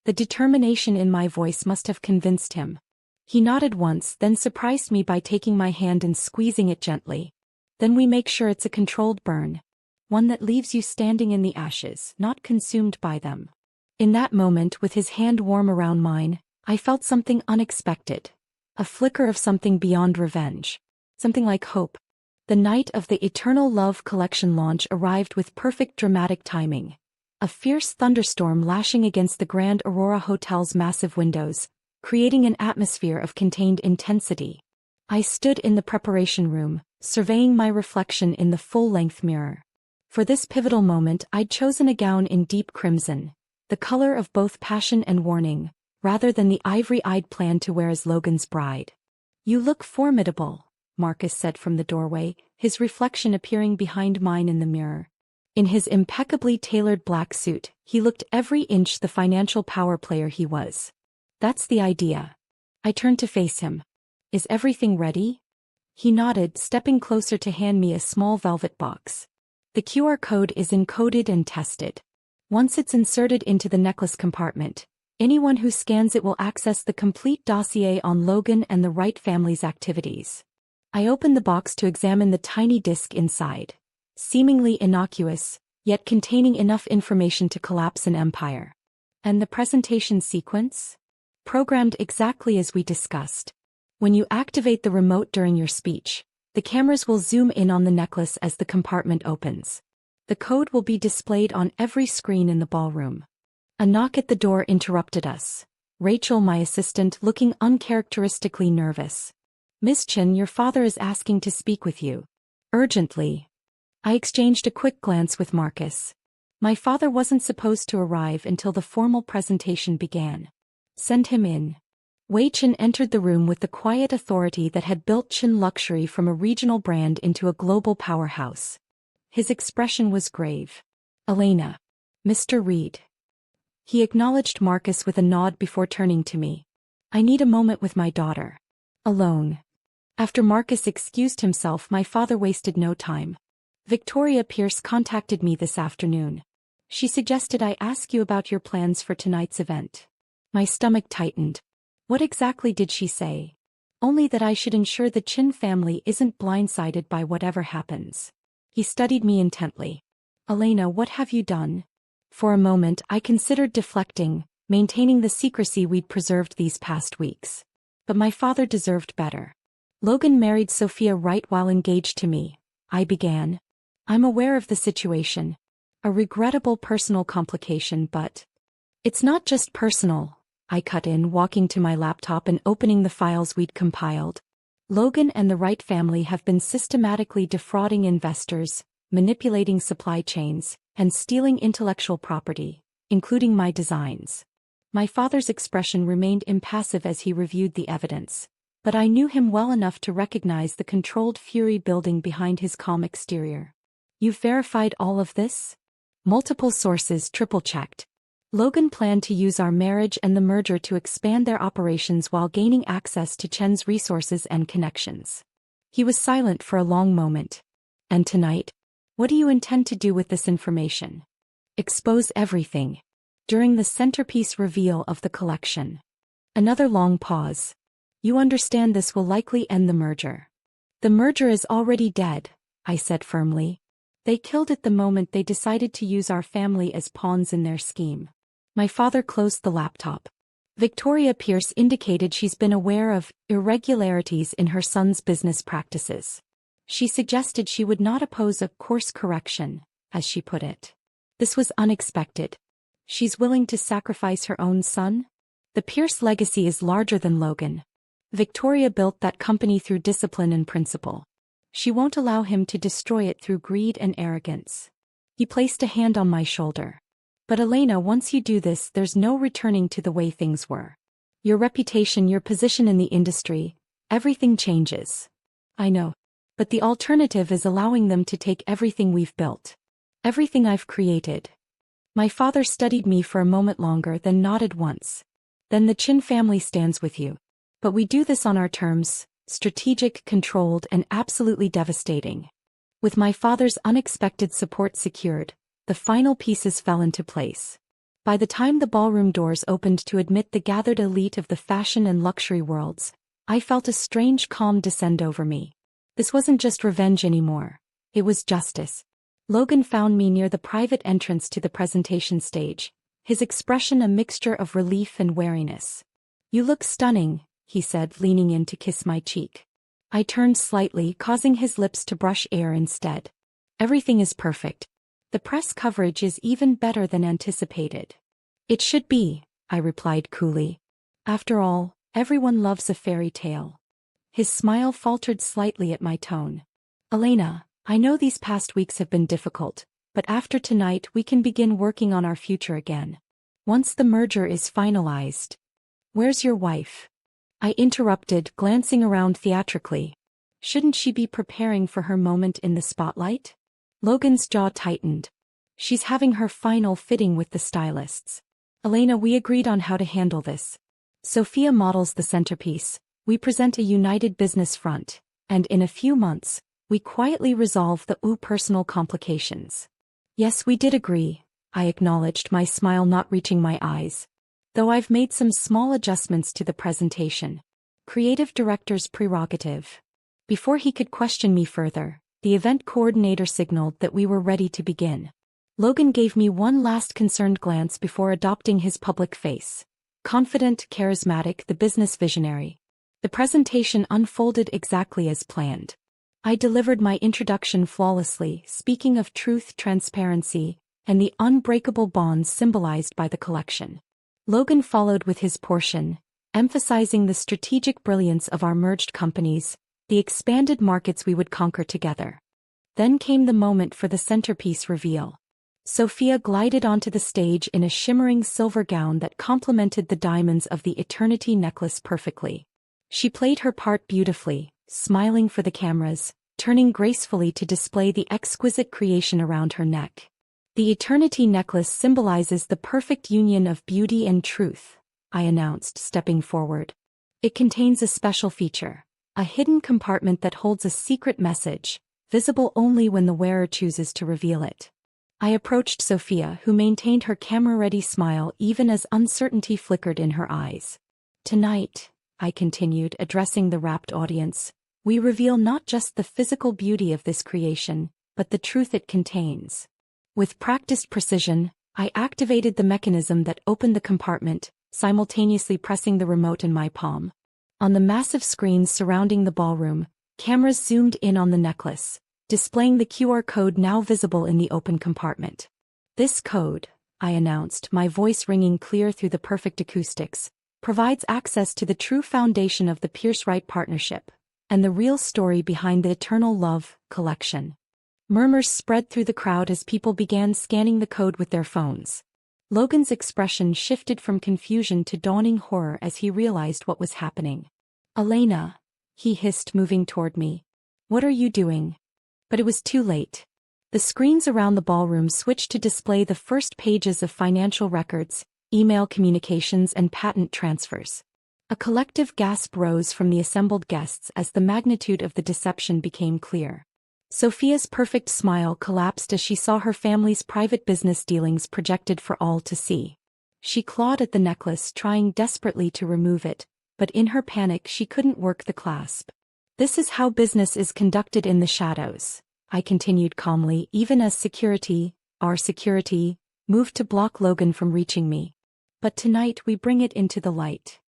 The determination in my voice must have convinced him. He nodded once, then surprised me by taking my hand and squeezing it gently. Then we make sure it's a controlled burn. One that leaves you standing in the ashes, not consumed by them. In that moment, with his hand warm around mine, I felt something unexpected. A flicker of something beyond revenge. Something like hope. The night of the Eternal Love collection launch arrived with perfect dramatic timing. A fierce thunderstorm lashing against the Grand Aurora Hotel's massive windows, creating an atmosphere of contained intensity. I stood in the preparation room, surveying my reflection in the full-length mirror. For this pivotal moment, I'd chosen a gown in deep crimson, the color of both passion and warning, rather than the ivory I'd planned to wear as Logan's bride. You look formidable, Marcus said from the doorway, his reflection appearing behind mine in the mirror. In his impeccably tailored black suit, he looked every inch the financial power player he was. That's the idea. I turned to face him. Is everything ready? He nodded, stepping closer to hand me a small velvet box. The QR code is encoded and tested. Once it's inserted into the necklace compartment, anyone who scans it will access the complete dossier on Logan and the Wright family's activities. I opened the box to examine the tiny disc inside. Seemingly innocuous, yet containing enough information to collapse an empire. And the presentation sequence? Programmed exactly as we discussed. When you activate the remote during your speech, the cameras will zoom in on the necklace as the compartment opens. The code will be displayed on every screen in the ballroom. A knock at the door interrupted us. Rachel, my assistant, looking uncharacteristically nervous. Miss Chen, your father is asking to speak with you. Urgently. I exchanged a quick glance with Marcus. My father wasn't supposed to arrive until the formal presentation began. Send him in. Wei Chen entered the room with the quiet authority that had built Chen Luxury from a regional brand into a global powerhouse. His expression was grave. "Elena." "Mr. Reed." He acknowledged Marcus with a nod before turning to me. "I need a moment with my daughter." "Alone." After Marcus excused himself, my father wasted no time. "Victoria Pierce contacted me this afternoon. She suggested I ask you about your plans for tonight's event." My stomach tightened. What exactly did she say? Only that I should ensure the Chin family isn't blindsided by whatever happens. He studied me intently. "Elena, what have you done?" For a moment I considered deflecting, maintaining the secrecy we'd preserved these past weeks. But my father deserved better. "Logan married Sophia right while engaged to me," I began. "I'm aware of the situation. A regrettable personal complication, but—" "It's not just personal," I cut in, walking to my laptop and opening the files we'd compiled. "Logan and the Wright family have been systematically defrauding investors, manipulating supply chains, and stealing intellectual property, including my designs." My father's expression remained impassive as he reviewed the evidence, but I knew him well enough to recognize the controlled fury building behind his calm exterior. "You've verified all of this?" "Multiple sources triple-checked. Logan planned to use our marriage and the merger to expand their operations while gaining access to Chen's resources and connections." He was silent for a long moment. "And tonight? What do you intend to do with this information?" "Expose everything. During the centerpiece reveal of the collection." Another long pause. "You understand this will likely end the merger." "The merger is already dead," I said firmly. "They killed it the moment they decided to use our family as pawns in their scheme." My father closed the laptop. "Victoria Pierce indicated she's been aware of irregularities in her son's business practices. She suggested she would not oppose a course correction, as she put it. This was unexpected. She's willing to sacrifice her own son? The Pierce legacy is larger than Logan. Victoria built that company through discipline and principle. She won't allow him to destroy it through greed and arrogance." He placed a hand on my shoulder. "But Elena, once you do this, there's no returning to the way things were. Your reputation, your position in the industry, everything changes." "I know. But the alternative is allowing them to take everything we've built. Everything I've created." My father studied me for a moment longer, then nodded once. "Then the Chin family stands with you. But we do this on our terms, strategic, controlled, and absolutely devastating." With my father's unexpected support secured, the final pieces fell into place. By the time the ballroom doors opened to admit the gathered elite of the fashion and luxury worlds, I felt a strange calm descend over me. This wasn't just revenge anymore. It was justice. Logan found me near the private entrance to the presentation stage, his expression a mixture of relief and wariness. "You look stunning," he said, leaning in to kiss my cheek. I turned slightly, causing his lips to brush air instead. "Everything is perfect. The press coverage is even better than anticipated." "It should be," I replied coolly. "After all, everyone loves a fairy tale." His smile faltered slightly at my tone. "Elena, I know these past weeks have been difficult, but after tonight we can begin working on our future again. Once the merger is finalized." "Where's your wife?" I interrupted, glancing around theatrically. Shouldn't she be preparing for her moment in the spotlight? Logan's jaw tightened. "She's having her final fitting with the stylists. Elena, we agreed on how to handle this. Sophia models the centerpiece, we present a united business front, and in a few months, we quietly resolve the personal complications." "Yes, we did agree," I acknowledged, my smile not reaching my eyes. "Though I've made some small adjustments to the presentation. Creative director's prerogative." Before he could question me further, the event coordinator signaled that we were ready to begin. Logan gave me one last concerned glance before adopting his public face. Confident, charismatic, the business visionary. The presentation unfolded exactly as planned. I delivered my introduction flawlessly, speaking of truth, transparency, and the unbreakable bonds symbolized by the collection. Logan followed with his portion, emphasizing the strategic brilliance of our merged companies, the expanded markets we would conquer together. Then came the moment for the centerpiece reveal. Sophia glided onto the stage in a shimmering silver gown that complemented the diamonds of the eternity necklace perfectly. She played her part beautifully, smiling for the cameras, turning gracefully to display the exquisite creation around her neck. The eternity necklace symbolizes the perfect union of beauty and truth, I announced, stepping forward. It contains a special feature, a hidden compartment that holds a secret message, visible only when the wearer chooses to reveal it. I approached Sophia, who maintained her camera-ready smile even as uncertainty flickered in her eyes. Tonight, I continued, addressing the rapt audience, we reveal not just the physical beauty of this creation, but the truth it contains. With practiced precision, I activated the mechanism that opened the compartment, simultaneously pressing the remote in my palm. On the massive screens surrounding the ballroom, cameras zoomed in on the necklace, displaying the QR code now visible in the open compartment. This code, I announced, my voice ringing clear through the perfect acoustics, provides access to the true foundation of the Pierce-Wright partnership, and the real story behind the Eternal Love collection. Murmurs spread through the crowd as people began scanning the code with their phones. Logan's expression shifted from confusion to dawning horror as he realized what was happening. "Elena," he hissed, moving toward me. "What are you doing?" But it was too late. The screens around the ballroom switched to display the first pages of financial records, email communications, and patent transfers. A collective gasp rose from the assembled guests as the magnitude of the deception became clear. Sophia's perfect smile collapsed as she saw her family's private business dealings projected for all to see. She clawed at the necklace, trying desperately to remove it, but in her panic she couldn't work the clasp. "This is how business is conducted in the shadows," I continued calmly, even as our security, moved to block Logan from reaching me. "But tonight we bring it into the light."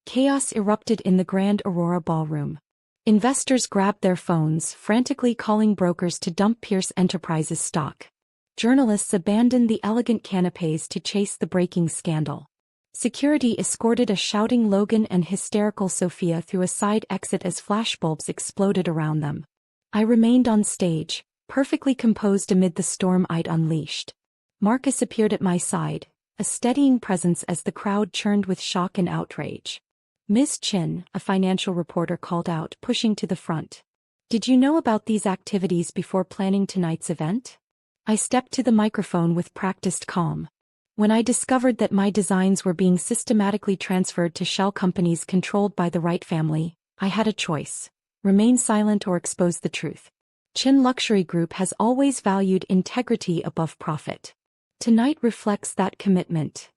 Chaos erupted in the Grand Aurora Ballroom. Investors grabbed their phones, frantically calling brokers to dump Pierce Enterprises stock. Journalists abandoned the elegant canapés to chase the breaking scandal. Security escorted a shouting Logan and hysterical Sophia through a side exit as flashbulbs exploded around them. I remained on stage, perfectly composed amid the storm I'd unleashed. Marcus appeared at my side, a steadying presence as the crowd churned with shock and outrage. "Ms. Chin," a financial reporter called out, pushing to the front. "Did you know about these activities before planning tonight's event?" I stepped to the microphone with practiced calm. When I discovered that my designs were being systematically transferred to shell companies controlled by the Wright family, I had a choice: remain silent or expose the truth. Chin Luxury Group has always valued integrity above profit. Tonight reflects that commitment.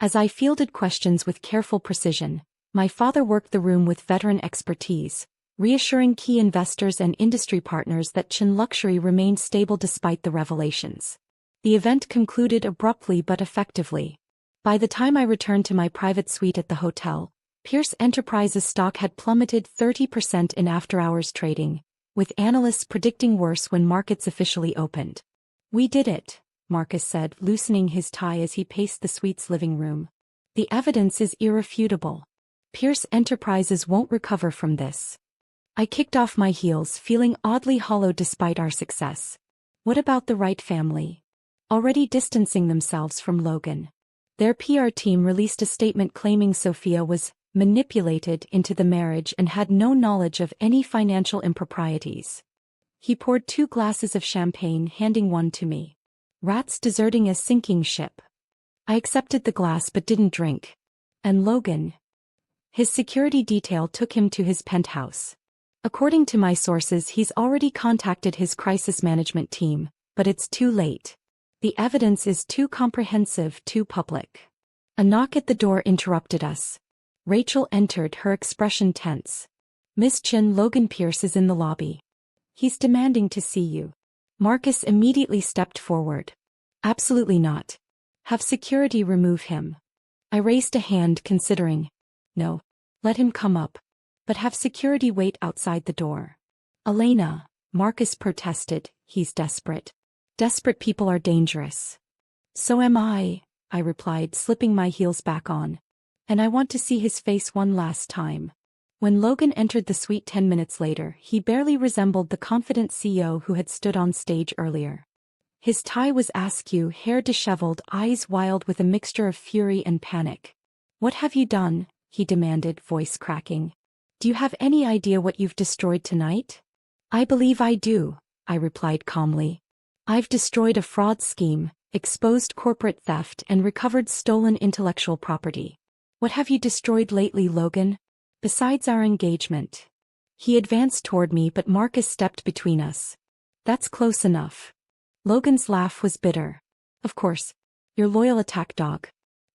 As I fielded questions with careful precision, my father worked the room with veteran expertise, reassuring key investors and industry partners that Chin Luxury remained stable despite the revelations. The event concluded abruptly but effectively. By the time I returned to my private suite at the hotel, Pierce Enterprises stock had plummeted 30% in after-hours trading, with analysts predicting worse when markets officially opened. "We did it," Marcus said, loosening his tie as he paced the suite's living room. "The evidence is irrefutable. Pierce Enterprises won't recover from this." I kicked off my heels, feeling oddly hollow despite our success. What about the Wright family? Already distancing themselves from Logan. Their PR team released a statement claiming Sophia was manipulated into the marriage and had no knowledge of any financial improprieties. He poured 2 glasses of champagne, handing one to me. "Rats deserting a sinking ship." I accepted the glass but didn't drink. "And Logan?" "His security detail took him to his penthouse. According to my sources, he's already contacted his crisis management team, but it's too late. The evidence is too comprehensive, too public." A knock at the door interrupted us. Rachel entered, her expression tense. "Miss Chin, Logan Pierce is in the lobby. He's demanding to see you." Marcus immediately stepped forward. "Absolutely not. Have security remove him." I raised a hand, considering. "No. Let him come up. But have security wait outside the door." "Elena," Marcus protested, "he's desperate. Desperate people are dangerous." "So am I," I replied, slipping my heels back on. "And I want to see his face one last time." When Logan entered the suite 10 minutes later, he barely resembled the confident CEO who had stood on stage earlier. His tie was askew, hair disheveled, eyes wild with a mixture of fury and panic. "What have you done?" he demanded, voice cracking. "Do you have any idea what you've destroyed tonight?" "I believe I do," I replied calmly. "I've destroyed a fraud scheme, exposed corporate theft, and recovered stolen intellectual property." "What have you destroyed lately, Logan? Besides our engagement?" He advanced toward me, but Marcus stepped between us. "That's close enough." Logan's laugh was bitter. "Of course. Your loyal attack dog."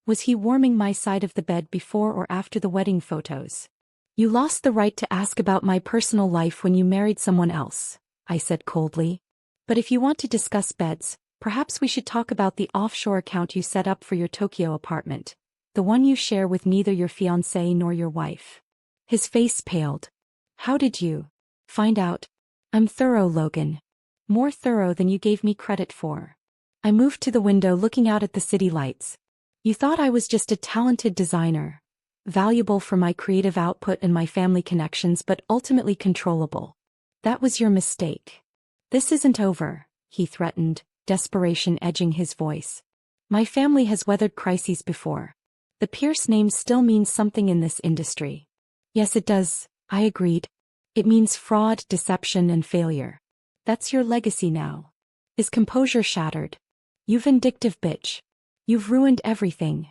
Was he warming my side of the bed before or after the wedding photos? "You lost the right to ask about my personal life when you married someone else," I said coldly. "But if you want to discuss beds, perhaps we should talk about the offshore account you set up for your Tokyo apartment, the one you share with neither your fiancé nor your wife." His face paled. "How did you find out?" "I'm thorough, Logan. More thorough than you gave me credit for." I moved to the window, looking out at the city lights. "You thought I was just a talented designer, valuable for my creative output and my family connections, but ultimately controllable. That was your mistake. This isn't over," he threatened, desperation edging his voice. "My family has weathered crises before. The Pierce name still means something in this industry." "Yes, it does," I agreed. "It means fraud, deception, and failure. That's your legacy now." His composure shattered. "You vindictive bitch. You've ruined everything."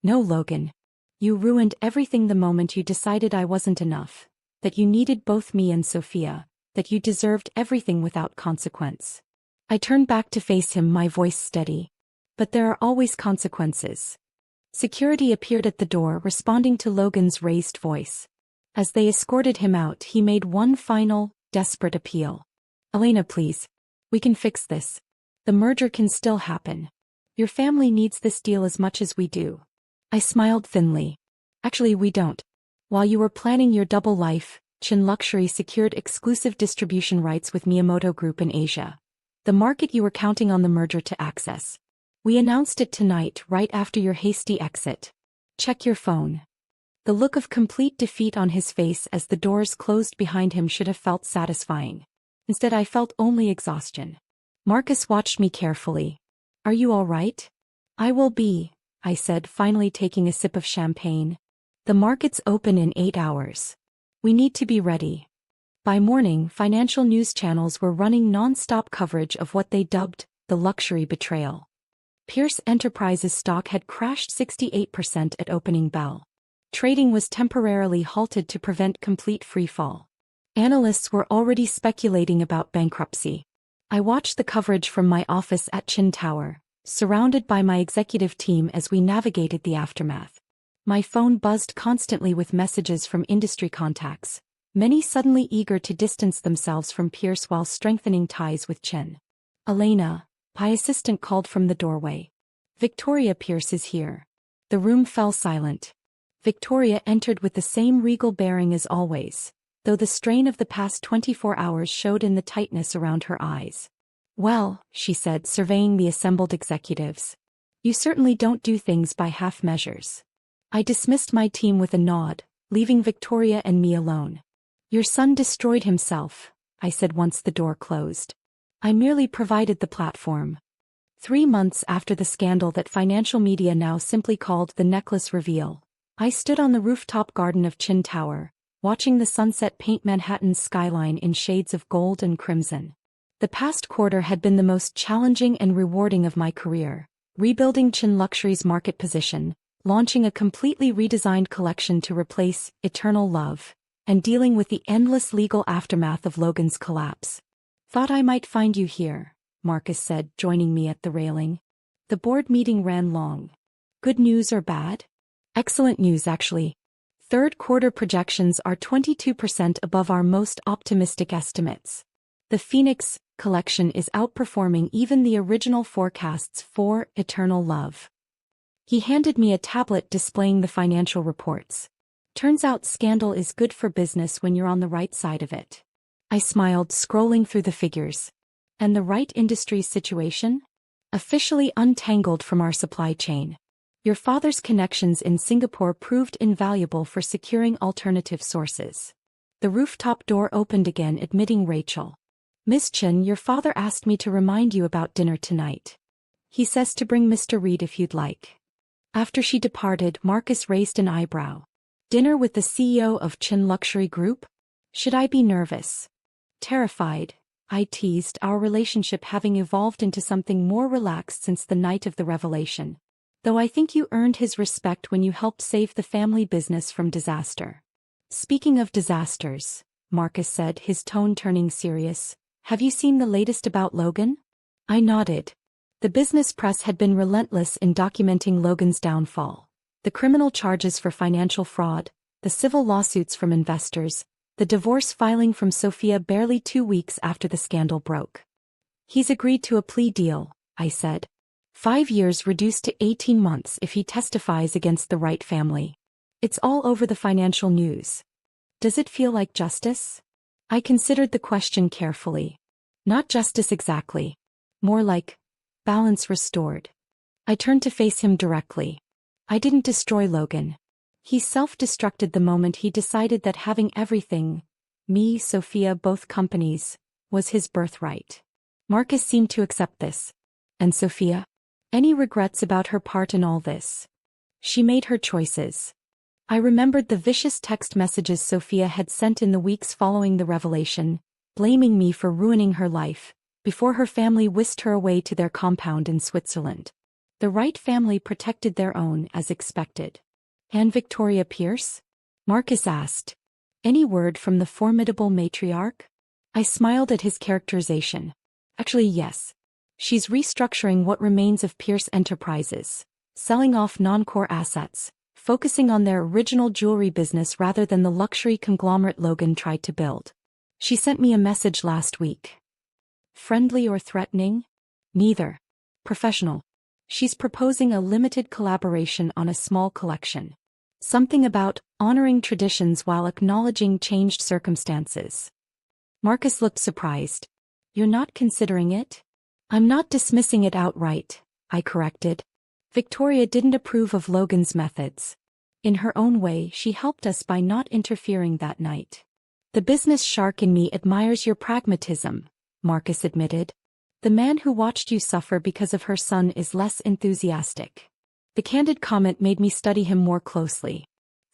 "No, Logan. You ruined everything the moment you decided I wasn't enough, that you needed both me and Sophia, that you deserved everything without consequence." I turned back to face him, my voice steady. "But there are always consequences." Security appeared at the door, responding to Logan's raised voice. As they escorted him out, he made one final, desperate appeal. "Elena, please. We can fix this. The merger can still happen. Your family needs this deal as much as we do." I smiled thinly. "Actually, we don't. While you were planning your double life, Chin Luxury secured exclusive distribution rights with Miyamoto Group in Asia, the market you were counting on the merger to access. We announced it tonight, right after your hasty exit. Check your phone." The look of complete defeat on his face as the doors closed behind him should have felt satisfying. Instead, I felt only exhaustion. Marcus watched me carefully. "Are you all right?" "I will be," I said, finally taking a sip of champagne. "The markets open in 8 hours. We need to be ready." By morning, financial news channels were running non-stop coverage of what they dubbed the luxury betrayal. Pierce Enterprises stock had crashed 68% at opening bell. Trading was temporarily halted to prevent complete freefall. Analysts were already speculating about bankruptcy. I watched the coverage from my office at Chin Tower, surrounded by my executive team as we navigated the aftermath. My phone buzzed constantly with messages from industry contacts, many suddenly eager to distance themselves from Pierce while strengthening ties with Chin. "Elena," my assistant called from the doorway. "Victoria Pierce is here." The room fell silent. Victoria entered with the same regal bearing as always, though the strain of the past 24 hours showed in the tightness around her eyes. "Well," she said, surveying the assembled executives, "you certainly don't do things by half measures." I dismissed my team with a nod, leaving Victoria and me alone. "Your son destroyed himself," I said once the door closed. "I merely provided the platform." 3 months after the scandal that financial media now simply called the necklace reveal, I stood on the rooftop garden of Chin Tower, watching the sunset paint Manhattan's skyline in shades of gold and crimson. The past quarter had been the most challenging and rewarding of my career, rebuilding Chin Luxury's market position, launching a completely redesigned collection to replace Eternal Love, and dealing with the endless legal aftermath of Logan's collapse. "Thought I might find you here," Marcus said, joining me at the railing. The board meeting ran long. "Good news or bad?" "Excellent news, actually. Third quarter projections are 22% above our most optimistic estimates. The Phoenix collection is outperforming even the original forecasts for Eternal Love." He handed me a tablet displaying the financial reports. "Turns out scandal is good for business when you're on the right side of it." I smiled, scrolling through the figures. "And the right industry's situation?" "Officially untangled from our supply chain. Your father's connections in Singapore proved invaluable for securing alternative sources." The rooftop door opened again, admitting Rachel. Miss Chen, your father asked me to remind you about dinner tonight. He says to bring Mr. Reed if you'd like. After she departed, Marcus raised an eyebrow. Dinner with the CEO of Chen Luxury Group? Should I be nervous? Terrified, I teased, our relationship having evolved into something more relaxed since the night of the revelation. Though I think you earned his respect when you helped save the family business from disaster. Speaking of disasters, Marcus said, his tone turning serious, have you seen the latest about Logan? I nodded. The business press had been relentless in documenting Logan's downfall. The criminal charges for financial fraud, the civil lawsuits from investors, the divorce filing from Sophia barely 2 weeks after the scandal broke. He's agreed to a plea deal, I said. 5 years reduced to 18 months if he testifies against the Wright family. It's all over the financial news. Does it feel like justice? I considered the question carefully. Not justice exactly. More like balance restored. I turned to face him directly. I didn't destroy Logan. He self-destructed the moment he decided that having everything, me, Sophia, both companies, was his birthright. Marcus seemed to accept this. And Sophia? Any regrets about her part in all this? She made her choices. I remembered the vicious text messages Sophia had sent in the weeks following the revelation, blaming me for ruining her life, before her family whisked her away to their compound in Switzerland. The Wright family protected their own as expected. And Victoria Pierce? Marcus asked. Any word from the formidable matriarch? I smiled at his characterization. Actually, yes. She's restructuring what remains of Pierce Enterprises, selling off non-core assets, focusing on their original jewelry business rather than the luxury conglomerate Logan tried to build. She sent me a message last week. Friendly or threatening? Neither. Professional. She's proposing a limited collaboration on a small collection. Something about honoring traditions while acknowledging changed circumstances. Marcus looked surprised. You're not considering it? I'm not dismissing it outright, I corrected. Victoria didn't approve of Logan's methods. In her own way, she helped us by not interfering that night. The business shark in me admires your pragmatism, Marcus admitted. The man who watched you suffer because of her son is less enthusiastic. The candid comment made me study him more closely.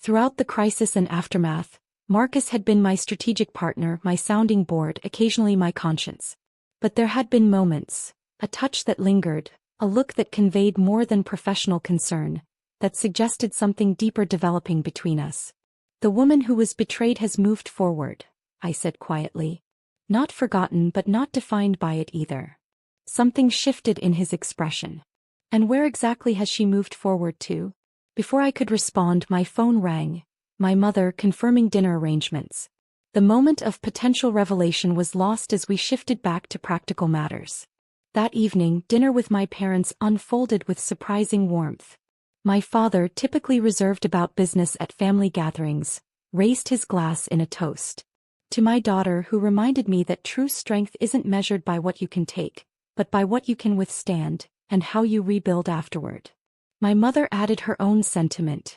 Throughout the crisis and aftermath, Marcus had been my strategic partner, my sounding board, occasionally my conscience. But there had been moments, a touch that lingered, a look that conveyed more than professional concern, that suggested something deeper developing between us. The woman who was betrayed has moved forward, I said quietly. Not forgotten but not defined by it either. Something shifted in his expression. And where exactly has she moved forward to? Before I could respond, my phone rang, my mother confirming dinner arrangements. The moment of potential revelation was lost as we shifted back to practical matters. That evening, dinner with my parents unfolded with surprising warmth. My father, typically reserved about business at family gatherings, raised his glass in a toast. To my daughter, who reminded me that true strength isn't measured by what you can take, but by what you can withstand, and how you rebuild afterward. My mother added her own sentiment.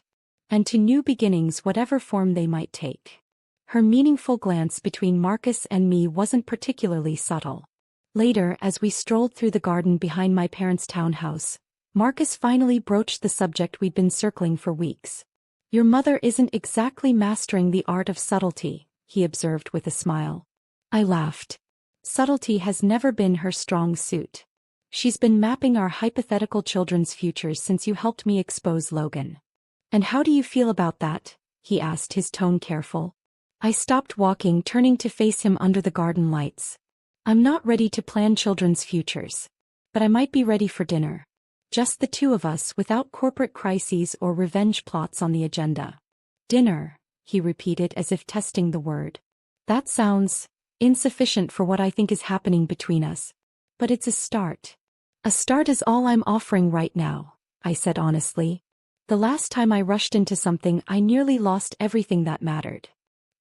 And to new beginnings, whatever form they might take. Her meaningful glance between Marcus and me wasn't particularly subtle. Later, as we strolled through the garden behind my parents' townhouse, Marcus finally broached the subject we'd been circling for weeks. Your mother isn't exactly mastering the art of subtlety, he observed with a smile. I laughed. Subtlety has never been her strong suit. She's been mapping our hypothetical children's futures since you helped me expose Logan. And how do you feel about that? He asked, his tone careful. I stopped walking, turning to face him under the garden lights. I'm not ready to plan children's futures. But I might be ready for dinner. Just the two of us, without corporate crises or revenge plots on the agenda. Dinner, he repeated as if testing the word. That sounds insufficient for what I think is happening between us. But it's a start. A start is all I'm offering right now, I said honestly. The last time I rushed into something, I nearly lost everything that mattered.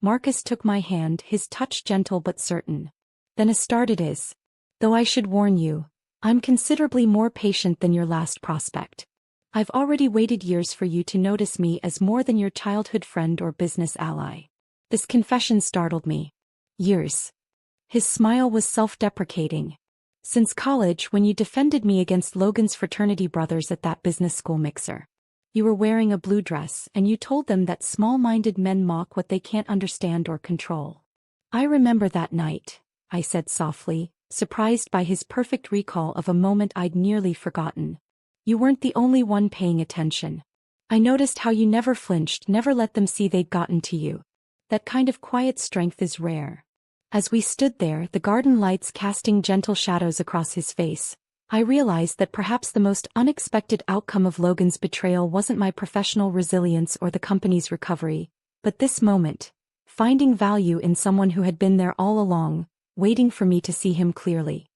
Marcus took my hand, his touch gentle but certain. Then a start it is. Though I should warn you, I'm considerably more patient than your last prospect. I've already waited years for you to notice me as more than your childhood friend or business ally. This confession startled me. Years. His smile was self-deprecating. Since college, when you defended me against Logan's fraternity brothers at that business school mixer. You were wearing a blue dress and you told them that small-minded men mock what they can't understand or control. I remember that night, I said softly, surprised by his perfect recall of a moment I'd nearly forgotten. You weren't the only one paying attention. I noticed how you never flinched, never let them see they'd gotten to you. That kind of quiet strength is rare. As we stood there, the garden lights casting gentle shadows across his face, I realized that perhaps the most unexpected outcome of Logan's betrayal wasn't my professional resilience or the company's recovery, but this moment, finding value in someone who had been there all along, waiting for me to see him clearly.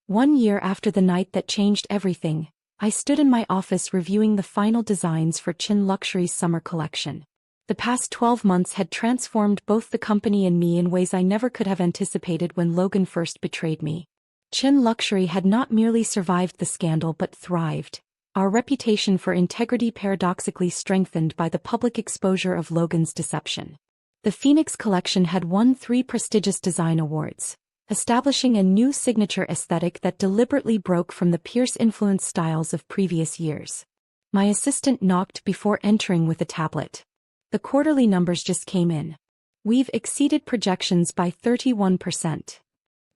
1 year after the night that changed everything, I stood in my office reviewing the final designs for Chin Luxury's summer collection. The past 12 months had transformed both the company and me in ways I never could have anticipated when Logan first betrayed me. Chin Luxury had not merely survived the scandal but thrived, our reputation for integrity paradoxically strengthened by the public exposure of Logan's deception. The Phoenix collection had won 3 prestigious design awards, establishing a new signature aesthetic that deliberately broke from the Pierce-influenced styles of previous years. My assistant knocked before entering with a tablet. The quarterly numbers just came in. We've exceeded projections by 31%.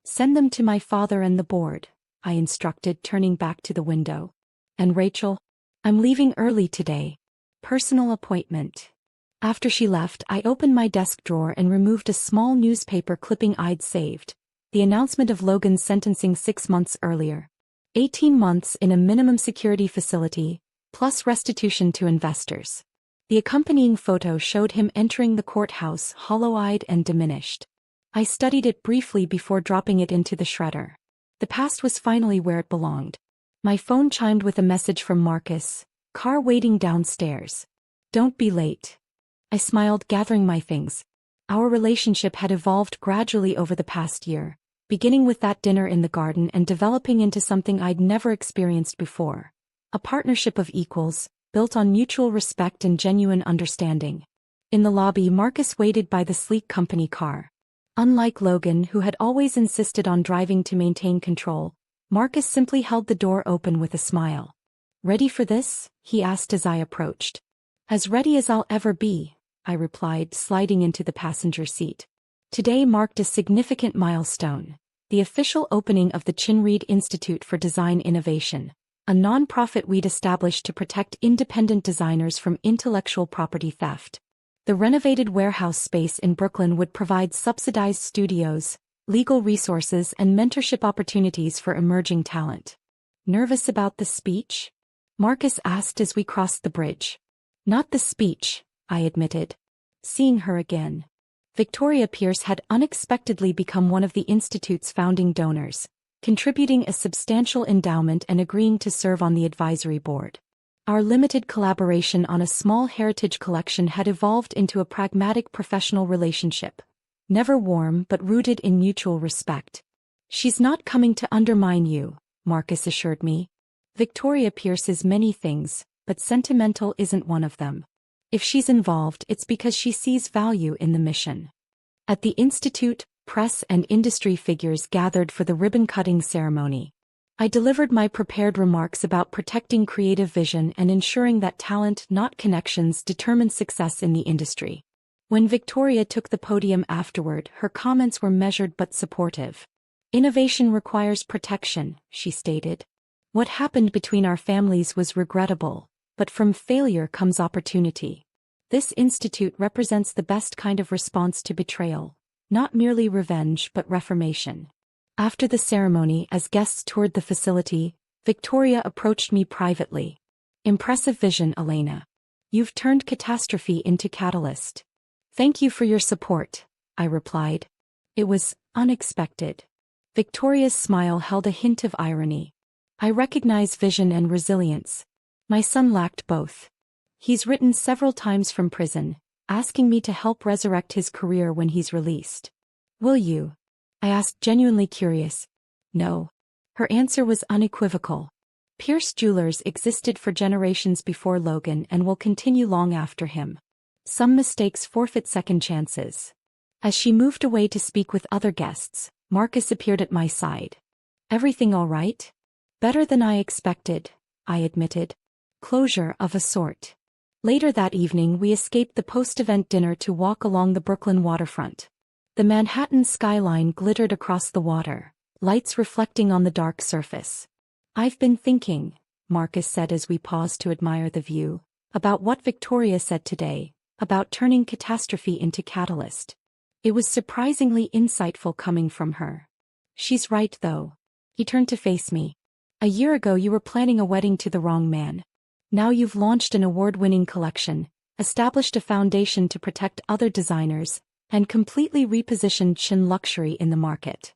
Send them to my father and the board, I instructed, turning back to the window. And Rachel? I'm leaving early today. Personal appointment. After she left, I opened my desk drawer and removed a small newspaper clipping I'd saved. The announcement of Logan's sentencing 6 months earlier. 18 months in a minimum security facility, plus restitution to investors. The accompanying photo showed him entering the courthouse hollow-eyed and diminished. I studied it briefly before dropping it into the shredder. The past was finally where it belonged. My phone chimed with a message from Marcus, car waiting downstairs. Don't be late. I smiled, gathering my things. Our relationship had evolved gradually over the past year, beginning with that dinner in the garden and developing into something I'd never experienced before. A partnership of equals, built on mutual respect and genuine understanding. In the lobby, Marcus waited by the sleek company car. Unlike Logan, who had always insisted on driving to maintain control, Marcus simply held the door open with a smile. Ready for this? He asked as I approached. As ready as I'll ever be, I replied, sliding into the passenger seat. Today marked a significant milestone, the official opening of the Chin Reed Institute for Design Innovation, a non-profit we'd established to protect independent designers from intellectual property theft. The renovated warehouse space in Brooklyn would provide subsidized studios, legal resources, and mentorship opportunities for emerging talent. Nervous about the speech? Marcus asked as we crossed the bridge. Not the speech, I admitted. Seeing her again. Victoria Pierce had unexpectedly become one of the Institute's founding donors, contributing a substantial endowment and agreeing to serve on the advisory board. Our limited collaboration on a small heritage collection had evolved into a pragmatic professional relationship, never warm but rooted in mutual respect. She's not coming to undermine you, Marcus assured me. Victoria Pierce is many things, but sentimental isn't one of them. If she's involved, it's because she sees value in the mission. At the Institute, press and industry figures gathered for the ribbon-cutting ceremony. I delivered my prepared remarks about protecting creative vision and ensuring that talent, not connections, determine success in the industry. When Victoria took the podium afterward, her comments were measured but supportive. Innovation requires protection, she stated. What happened between our families was regrettable, but from failure comes opportunity. This institute represents the best kind of response to betrayal, not merely revenge but reformation. After the ceremony, as guests toured the facility, Victoria approached me privately. Impressive vision, Elena. You've turned catastrophe into catalyst. Thank you for your support, I replied. It was unexpected. Victoria's smile held a hint of irony. I recognize vision and resilience. My son lacked both. He's written several times from prison, asking me to help resurrect his career when he's released. Will you? I asked, genuinely curious. No. Her answer was unequivocal. Pierce Jewelers existed for generations before Logan and will continue long after him. Some mistakes forfeit second chances. As she moved away to speak with other guests, Marcus appeared at my side. Everything all right? Better than I expected, I admitted. Closure of a sort. Later that evening we escaped the post-event dinner to walk along the Brooklyn waterfront. The Manhattan skyline glittered across the water, lights reflecting on the dark surface. I've been thinking, Marcus said as we paused to admire the view, about what Victoria said today, about turning catastrophe into catalyst. It was surprisingly insightful coming from her. She's right though. He turned to face me. A year ago you were planning a wedding to the wrong man. Now you've launched an award-winning collection, established a foundation to protect other designers, and completely repositioned Shin luxury in the market.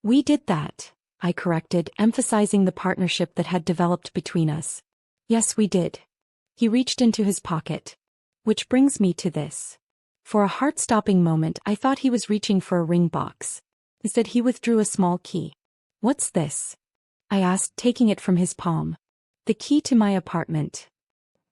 We did that, I corrected, emphasizing the partnership that had developed between us. Yes, we did. He reached into his pocket. Which brings me to this. For a heart-stopping moment I thought he was reaching for a ring box. Instead he withdrew a small key. What's this? I asked, taking it from his palm. The key to my apartment.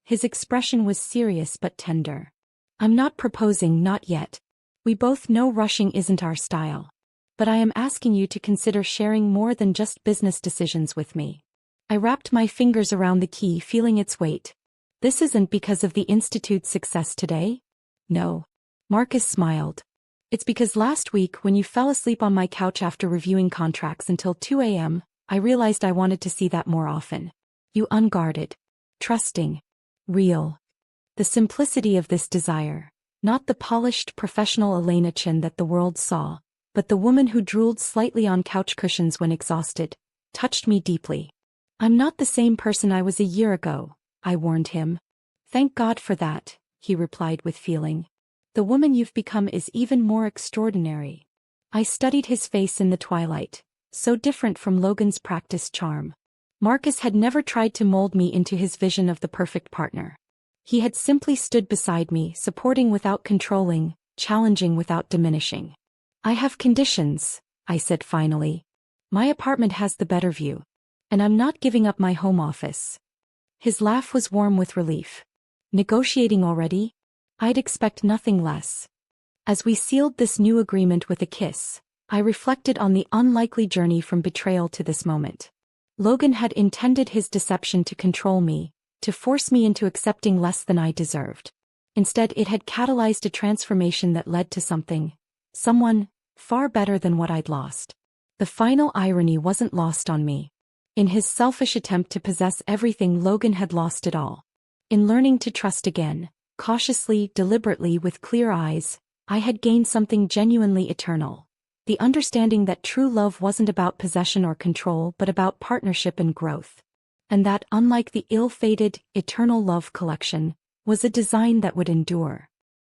His expression was serious but tender. I'm not proposing, not yet. We both know rushing isn't our style. But I am asking you to consider sharing more than just business decisions with me. I wrapped my fingers around the key, feeling its weight. This isn't because of the Institute's success today? No. Marcus smiled. It's because last week when you fell asleep on my couch after reviewing contracts until 2 a.m., I realized I wanted to see that more often. You unguarded. Trusting. Real. The simplicity of this desire. Not the polished professional Elena Chin that the world saw, but the woman who drooled slightly on couch cushions when exhausted, touched me deeply. I'm not the same person I was a year ago, I warned him. Thank God for that, he replied with feeling. The woman you've become is even more extraordinary. I studied his face in the twilight, so different from Logan's practiced charm. Marcus had never tried to mold me into his vision of the perfect partner. He had simply stood beside me, supporting without controlling, challenging without diminishing. I have conditions, I said finally. My apartment has the better view. And I'm not giving up my home office. His laugh was warm with relief. Negotiating already? I'd expect nothing less. As we sealed this new agreement with a kiss, I reflected on the unlikely journey from betrayal to this moment. Logan had intended his deception to control me, to force me into accepting less than I deserved. Instead, it had catalyzed a transformation that led to someone, far better than what I'd lost. The final irony wasn't lost on me. In his selfish attempt to possess everything, Logan had lost it all. In learning to trust again, cautiously, deliberately, with clear eyes, I had gained something genuinely eternal. The understanding that true love wasn't about possession or control but about partnership and growth. And that, unlike the ill-fated, eternal love collection, was a design that would endure.